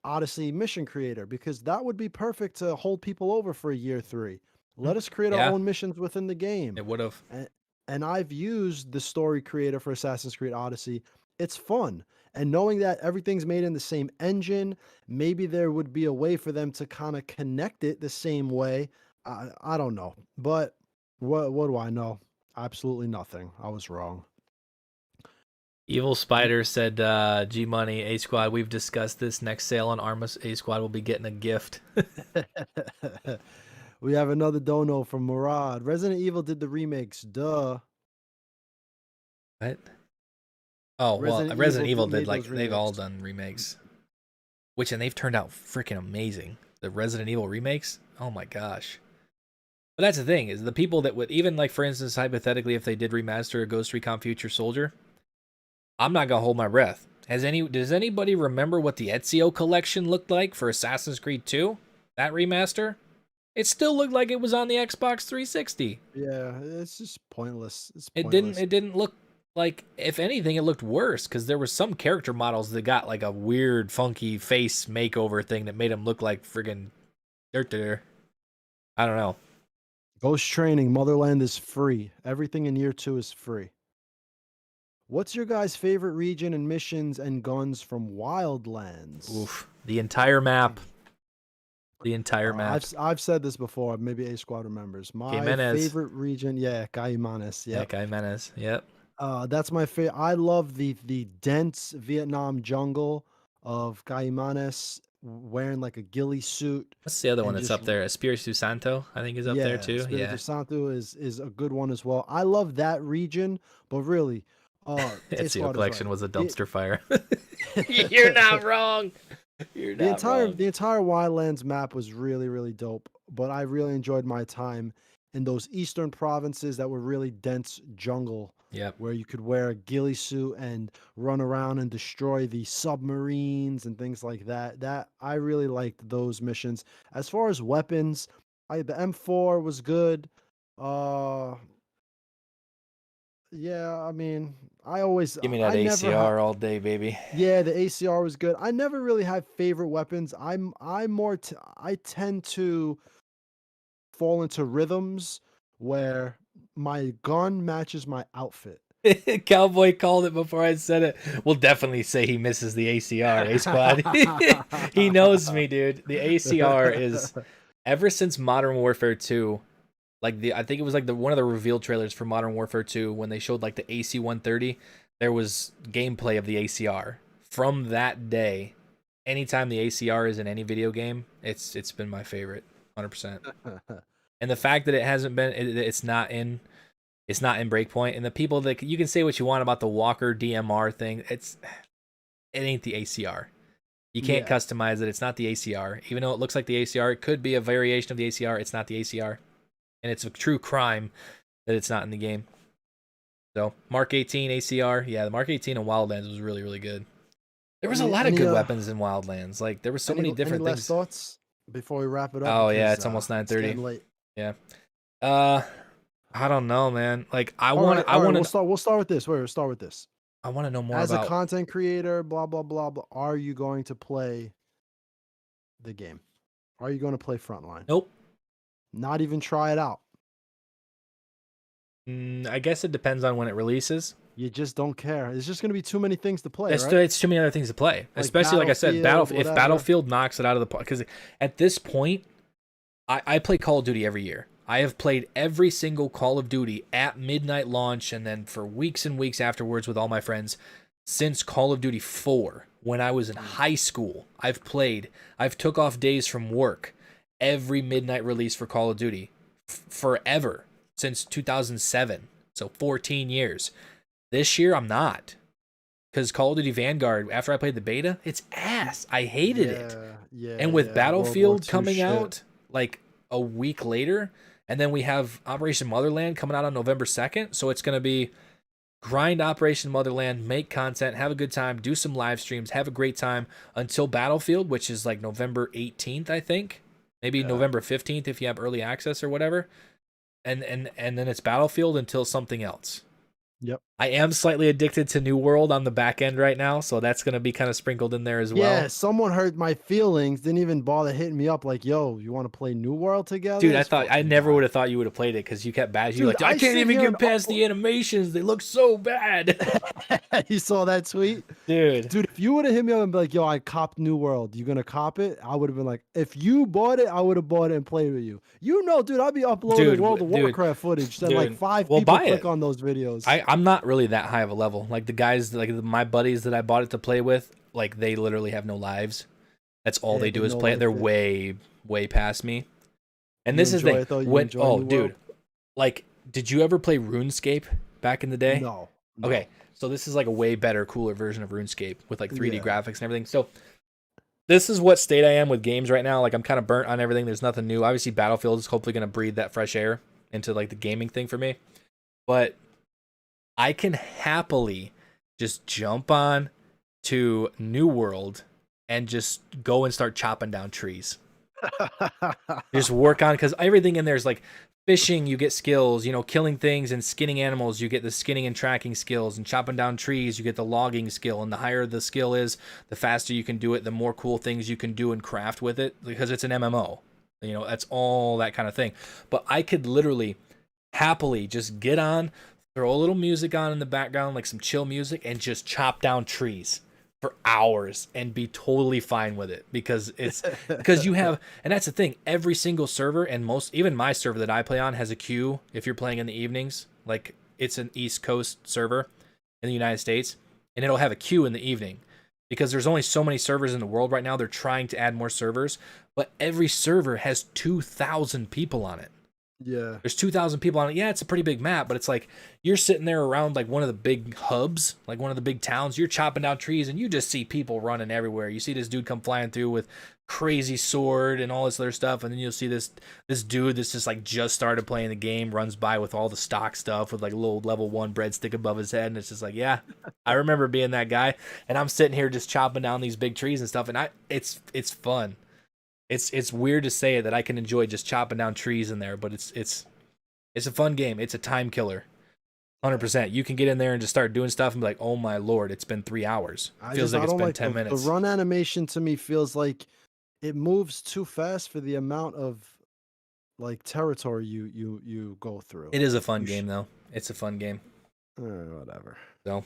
Odyssey mission creator, because that would be perfect to hold people over for a year 3. Let us create our own missions within the game. It would have. And I've used the story creator for Assassin's Creed Odyssey. It's fun. And knowing that everything's made in the same engine, maybe there would be a way for them to kind of connect it the same way. I don't know. But what do I know? Absolutely nothing. I was wrong. Evil Spider said, G Money, A Squad, we've discussed this. Next sale on Armas, A Squad will be getting a gift. We have another dono from Murad. Resident Evil did the remakes. Duh. What? Oh, Resident Evil did, like, they've all done remakes. And they've turned out freaking amazing. The Resident Evil remakes? Oh my gosh. But that's the thing, is the people that would, even like, for instance, hypothetically, if they did remaster a Ghost Recon Future Soldier, I'm not gonna hold my breath. Does anybody remember what the Ezio collection looked like for Assassin's Creed 2? That remaster? It still looked like it was on the Xbox 360. Yeah, it's just pointless. It didn't look like, if anything, it looked worse, because there were some character models that got like a weird, funky face makeover thing that made them look like friggin' dirt. I don't know. Ghost Training, Motherland is free. Everything in year 2 is free. What's your guys' favorite region and missions and guns from Wildlands? Oof. The entire map. The entire map. I've said this before. Maybe A Squad remembers. My favorite region, Caimanes. Yeah, Caimanes. Yep. That's my favorite. I love the dense Vietnam jungle of Caimanes, wearing like a ghillie suit. What's the other one that's up there? Espiritu Santo, I think, is up there too. Espiritu Santo is a good one as well. I love that region, but really, Ezio collection was a dumpster fire. You're not wrong. The entire Wildlands map was really, really dope, but I really enjoyed my time in those eastern provinces that were really dense jungle. Yep. Where you could wear a ghillie suit and run around and destroy the submarines and things like that. That I really liked those missions. As far as weapons, the M4 was good. Yeah, I mean, give me that ACR all day, baby. Yeah, the ACR was good. I never really had favorite weapons. I tend to fall into rhythms where my gun matches my outfit. Cowboy called it before I said it. We'll definitely say he misses the ACR, A Squad. He knows me, dude. The ACR is, ever since Modern Warfare 2, like I think it was like one of the reveal trailers for Modern Warfare 2 when they showed like the AC-130, there was gameplay of the ACR. From that day, anytime the ACR is in any video game, it's been my favorite, 100%. And the fact that it hasn't been, it's not in Breakpoint, and the people that, you can say what you want about the Walker DMR thing, it ain't the ACR. You can't customize it. It's not the ACR. Even though it looks like the ACR, it could be a variation of the ACR. It's not the ACR. and it's a true crime that it's not in the game. So Mark 18 ACR, yeah, the Mark 18 in Wildlands was really, really good. There was a lot of good weapons in Wildlands. Like there were so many different any things. Last thoughts before we wrap it up? Oh yeah, Because, it's almost it's 9:30. getting late. Yeah. I don't know, man. Like I All want right, to. I want to. We'll start with this. Wait, we'll start with this. I want to know more As about. a content creator, blah blah blah blah. Are you going to play the game? Are you going to play Frontline? Nope. Not even try it out. I guess it depends on when it releases. You just don't care. It's just going to be too many things to play, right? It's too many other things to play. Like Especially like I said, Battlefield, if whatever. Battlefield knocks it out of the park, because at this point, I play Call of Duty every year. I have played every single Call of Duty at midnight launch, and then for weeks and weeks afterwards with all my friends since Call of Duty 4. When I was in high school, I've took off days from work every midnight release for Call of Duty forever since 2007. So 14 years. This year I'm not, because Call of Duty Vanguard, after I played the beta, it's ass. I hated it. Yeah. And with Battlefield World War II coming shit. out like a week later, and then we have Operation Motherland coming out on November 2nd, so it's going to be grind Operation Motherland, make content, have a good time, do some live streams, have a great time until Battlefield, which is like November 18th, I think. Maybe November 15th if you have early access or whatever. And then it's Battlefield until something else. Yep. I am slightly addicted to New World on the back end right now, so that's going to be kind of sprinkled in there as well. Yeah, someone hurt my feelings, didn't even bother hitting me up like, yo, you want to play New World together? Dude, I never would have thought you would have played it, because you kept bad. You're like, I can't even get past the animations. They look so bad. You saw that tweet? Dude, if you would have hit me up and be like, yo, I copped New World, you gonna cop it? I would have been like, if you bought it, I would have bought it and played with you. You know, dude, I'd be uploading World of Warcraft footage. Then like 5 people click on those videos. I'm not really that high of a level. Like the guys, like my buddies that I bought it to play with, like they literally have no lives. That's all they do is play it. They're way past me. And this is the dude, like, did you ever play RuneScape back in the day? No. Okay, so this is like a way better, cooler version of RuneScape with like 3D graphics and everything. So this is what state I am with games right now. Like I'm kind of burnt on everything. There's nothing new. Obviously Battlefield is hopefully going to breathe that fresh air into like the gaming thing for me. But I can happily just jump on to New World and just go and start chopping down trees. Just work on, because everything in there is like fishing, you get skills, killing things and skinning animals, you get the skinning and tracking skills, and chopping down trees, you get the logging skill. And the higher the skill is, the faster you can do it, the more cool things you can do and craft with it, because it's an MMO. That's all that kind of thing. But I could literally happily just get on, throw a little music on in the background, like some chill music, and just chop down trees for hours and be totally fine with it, because you have, and that's the thing, every single server, and even my server that I play on has a queue if you're playing in the evenings. Like it's an East Coast server in the United States, and it'll have a queue in the evening, because there's only so many servers in the world right now. They're trying to add more servers, but every server has 2,000 people on it. Yeah. There's 2,000 people on it. Yeah, it's a pretty big map, but it's like you're sitting there around like one of the big hubs, like one of the big towns. You're chopping down trees and you just see people running everywhere. You see this dude come flying through with crazy sword and all this other stuff, and then you'll see this dude that's just like just started playing the game runs by with all the stock stuff with like a little level 1 breadstick above his head, and it's just like, yeah, I remember being that guy. And I'm sitting here just chopping down these big trees and stuff, and it's fun. It's weird to say it, that I can enjoy just chopping down trees in there, but it's a fun game. It's a time killer, 100%. You can get in there and just start doing stuff and be like, oh my lord, it's been 3 hours. Feels like it's been 10 minutes. The run animation to me feels like it moves too fast for the amount of like territory you go through. It is a fun game though. It's a fun game. Whatever. So,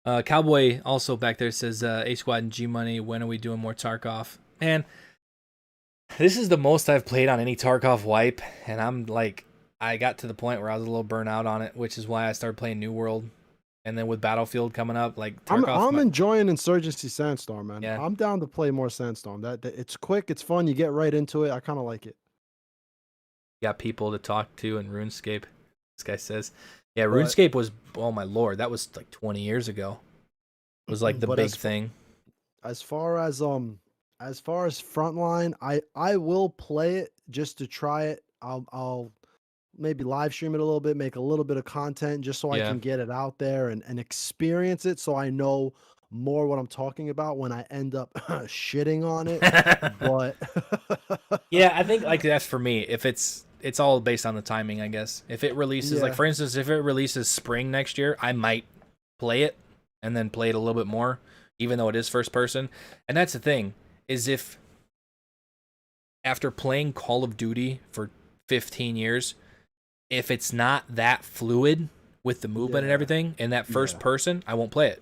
Cowboy also back there says, A Squad and G Money, when are we doing more Tarkov? Man, this is the most I've played on any Tarkov wipe, and I'm like, I got to the point where I was a little burnt out on it, which is why I started playing New World. And then with Battlefield coming up, like Tarkov, I'm enjoying Insurgency Sandstorm, man. Yeah. I'm down to play more Sandstorm. That it's quick, it's fun, you get right into it. I kind of like it. Got people to talk to in RuneScape. This guy says, yeah, RuneScape was, oh my lord, that was like 20 years ago. It was like the big thing. As far as Frontline, I will play it just to try it. I'll maybe live stream it a little bit, make a little bit of content just so I Yeah. can get it out there and experience it so I know more what I'm talking about when I end up shitting on it. But Yeah, I think like that's for me. If it's all based on the timing, I guess. If it releases like Yeah. for instance, if it releases spring next year, I might play it and then play it a little bit more, even though it is first person. And that's the thing, is if after playing Call of Duty for 15 years, if it's not that fluid with the movement and Yeah. everything in that first Yeah. person, I won't play it.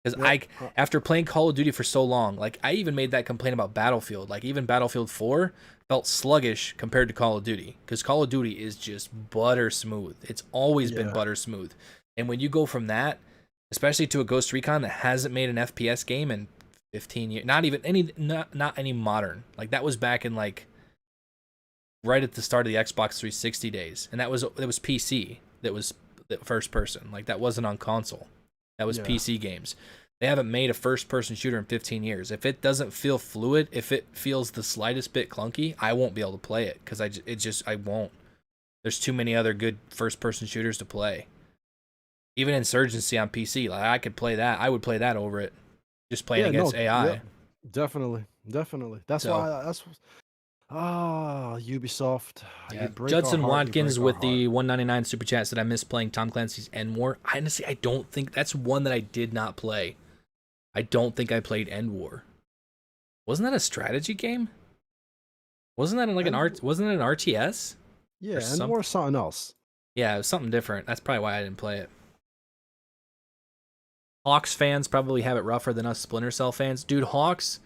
Because Yep. after playing Call of Duty for so long, like I even made that complaint about Battlefield. Like even Battlefield 4 felt sluggish compared to Call of Duty. Because Call of Duty is just butter smooth. It's always been Yeah. butter smooth. And when you go from that, especially to a Ghost Recon that hasn't made an FPS game in 15 years, not any modern. Like that was back in like right at the start of the Xbox 360 days, and it was PC. That was the first person. Like that wasn't on console. That was Yeah. PC games. They haven't made a first person shooter in 15 years. If it doesn't feel fluid, if it feels the slightest bit clunky, I won't be able to play it because I won't. There's too many other good first person shooters to play. Even Insurgency on PC, like I could play that. I would play that over it. Just playing against AI. yeah, definitely. That's So- why Ubisoft. Yeah. You break Judson our heart, you Watkins break with our the heart. 199 super chat said I miss playing Tom Clancy's End War. Honestly, I don't think that's one that I did not play. I don't think I played End War. Wasn't that a strategy game? Wasn't that like wasn't it an RTS? Yeah, and some- more something else. Yeah, it was something different. That's probably why I didn't play it. Hawks fans probably have it rougher than us Splinter Cell fans. Dude, Hawks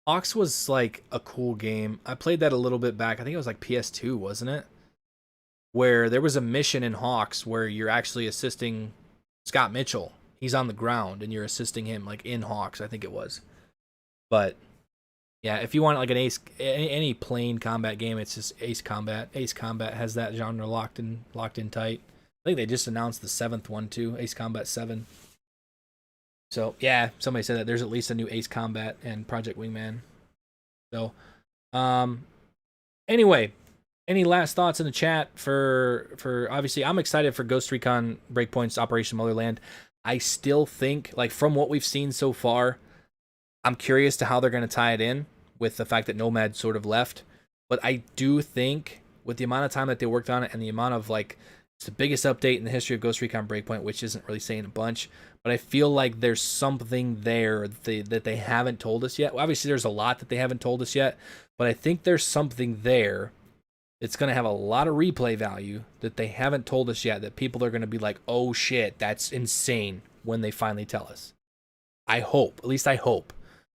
was like a cool game. I played that a little bit back. I think it was like PS2, wasn't it? Where there was a mission in Hawks where you're actually assisting Scott Mitchell. He's on the ground and you're assisting him like in Hawks, I think it was. But yeah, if you want like an any plain combat game, it's just Ace Combat. Ace Combat has that genre locked in tight. I think they just announced the 7th one too, Ace Combat 7. So yeah, somebody said that there's at least a new Ace Combat and Project Wingman. So, anyway, any last thoughts in the chat for obviously I'm excited for Ghost Recon Breakpoint's Operation Motherland. I still think like from what we've seen so far, I'm curious to how they're going to tie it in with the fact that Nomad sort of left. But I do think with the amount of time that they worked on it and the amount of like it's the biggest update in the history of Ghost Recon Breakpoint, which isn't really saying a bunch, but I feel like there's something there that they haven't told us yet. Well, obviously, there's a lot that they haven't told us yet, but I think there's something there that's going to have a lot of replay value that they haven't told us yet, that people are going to be like, oh shit, that's insane when they finally tell us. I hope, at least I hope,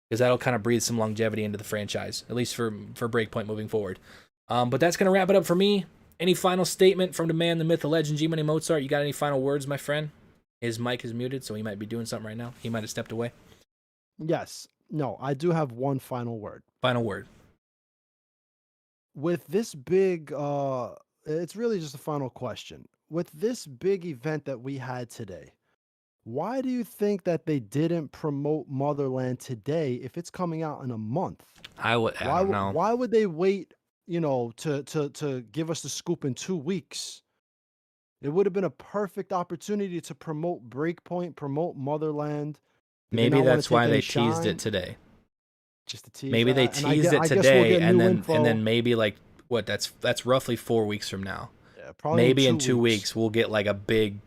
because that'll kind of breathe some longevity into the franchise, at least for Breakpoint moving forward. But that's going to wrap it up for me. Any final statement from the man, the myth, the legend, G Money Mozart? You got any final words, my friend? His mic is muted, so he might be doing something right now. He might have stepped away. Yes. No, I do have one final word. Final word. With this big it's really just a final question. With this big event that we had today, why do you think that they didn't promote Motherland today if it's coming out in a month? I don't know. Why would they wait, to give us the scoop in 2 weeks? It would have been a perfect opportunity to promote Breakpoint, promote Motherland. Did Maybe not wanna that's why take they any teased shine? it today. Just a tease. Maybe they And I teased gue- it I guess we'll today, get and new then info. maybe like what? That's roughly 4 weeks from now. Yeah, probably Maybe in 2 weeks we'll get like a big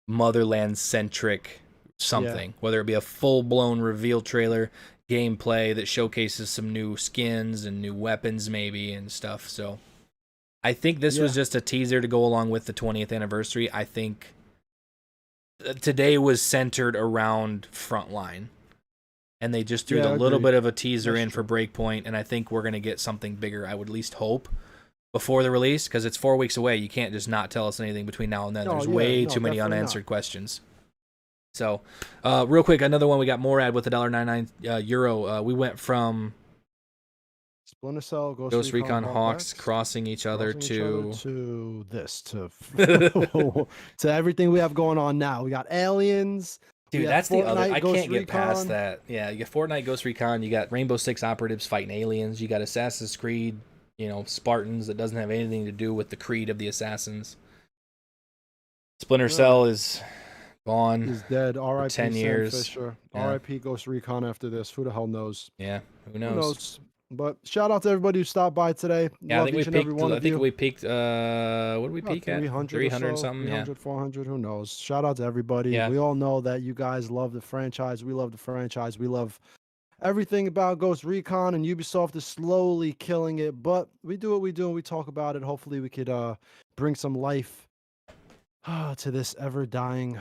Motherland centric something, whether it be a full blown reveal trailer, gameplay that showcases some new skins and new weapons maybe and stuff. So I think this was just a teaser to go along with the 20th anniversary. I think today was centered around Frontline, and they just threw a little bit of a teaser in for Breakpoint, and I think we're going to get something bigger, I would at least hope, before the release, because it's 4 weeks away. You can't just not tell us anything between now and then. There's way too many unanswered questions. So, real quick, another one we got Morad with $1.99 euro. We went from Splinter Cell, Ghost Recon Hawks crossing each other to this to to everything we have going on now. We got aliens. Dude, we that's have the other. Fortnite, I Ghost can't get past Recon. that. Yeah, you got Fortnite, Ghost Recon. You got Rainbow Six operatives fighting aliens. You got Assassin's Creed you know, Spartans. That doesn't have anything to do with the creed of the Assassins. Splinter Cell is gone. He's dead. for R.I.P. 10 Sam years. Fisher. Yeah. R.I.P. Ghost Recon after this. Who the hell knows? Yeah, who Who knows? knows? But shout out to everybody who stopped by today. Yeah, Love I think each we and every peaked. one I of think you. we peaked. What did we About peak at? 300 or 300 so, something. 300, 400, who knows? Shout out to everybody. Yeah. We all know that you guys love the franchise. We love the franchise. We love everything about Ghost Recon, and Ubisoft is slowly killing it. But we do what we do and we talk about it. Hopefully we could bring some life to this ever-dying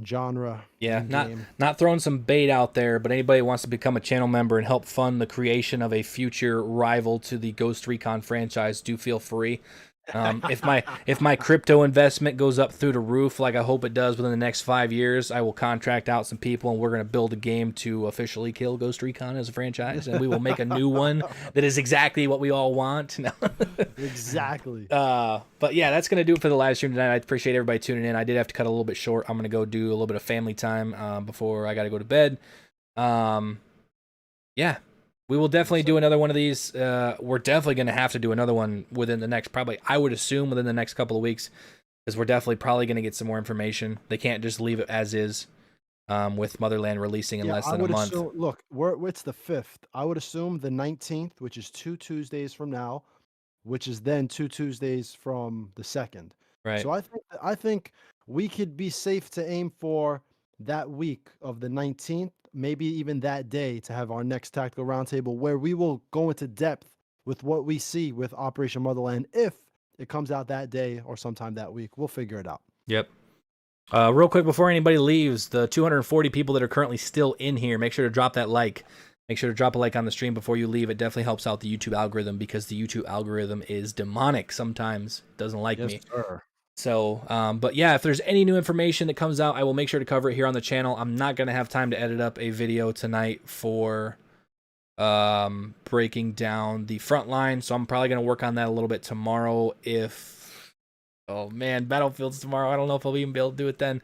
genre. Yeah, and not game. not throwing some bait out there, but anybody who wants to become a channel member and help fund the creation of a future rival to the Ghost Recon franchise, do feel free. If my crypto investment goes up through the roof, like I hope it does within the next 5 years, I will contract out some people, and we're going to build a game to officially kill Ghost Recon as a franchise, and we will make a new one that is exactly what we all want. No. Exactly. But yeah, that's going to do it for the live stream tonight. I appreciate everybody tuning in. I did have to cut a little bit short. I'm going to go do a little bit of family time before I got to go to bed. Yeah, we will definitely do another one of these. We're definitely going to have to do another one within the next, probably, I would assume, within the next couple of weeks, because we're definitely probably going to get some more information. They can't just leave it as is with Motherland releasing in less than a month. Look, it's the 5th. I would assume the 19th, which is 2 Tuesdays from now, which is then 2 Tuesdays from the 2nd. Right. So I think we could be safe to aim for that week of the 19th, maybe even that day, to have our next tactical roundtable where we will go into depth with what we see with Operation Motherland if it comes out that day or sometime that week. We'll figure it out. Yep. Real quick before anybody leaves, the 240 people that are currently still in here, make sure to drop that like. Make sure to drop a like on the stream before you leave. It definitely helps out the YouTube algorithm, because the YouTube algorithm is demonic sometimes. It doesn't like me. Sir. So, but yeah, if there's any new information that comes out, I will make sure to cover it here on the channel. I'm not going to have time to edit up a video tonight for breaking down the Frontline, so I'm probably going to work on that a little bit tomorrow. Oh man, Battlefield's tomorrow. I don't know if I'll even be able to do it then.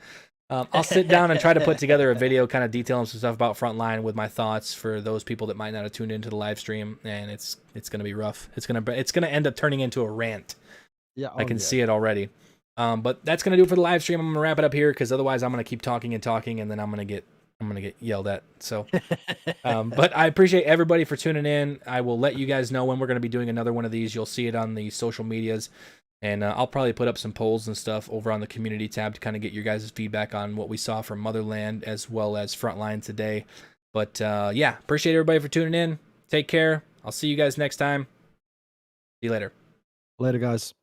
I'll sit down and try to put together a video kind of detailing some stuff about Frontline with my thoughts for those people that might not have tuned into the live stream, and it's going to be rough. It's going to end up turning into a rant. Yeah, I can see it already. But that's gonna do it for the live stream. I'm gonna wrap it up here, because otherwise I'm gonna keep talking, and then I'm gonna get yelled at. So, but I appreciate everybody for tuning in. I will let you guys know when we're gonna be doing another one of these. You'll see it on the social medias, and I'll probably put up some polls and stuff over on the community tab to kind of get your guys' feedback on what we saw from Motherland as well as Frontline today. But yeah, appreciate everybody for tuning in. Take care. I'll see you guys next time. See you later. Later, guys.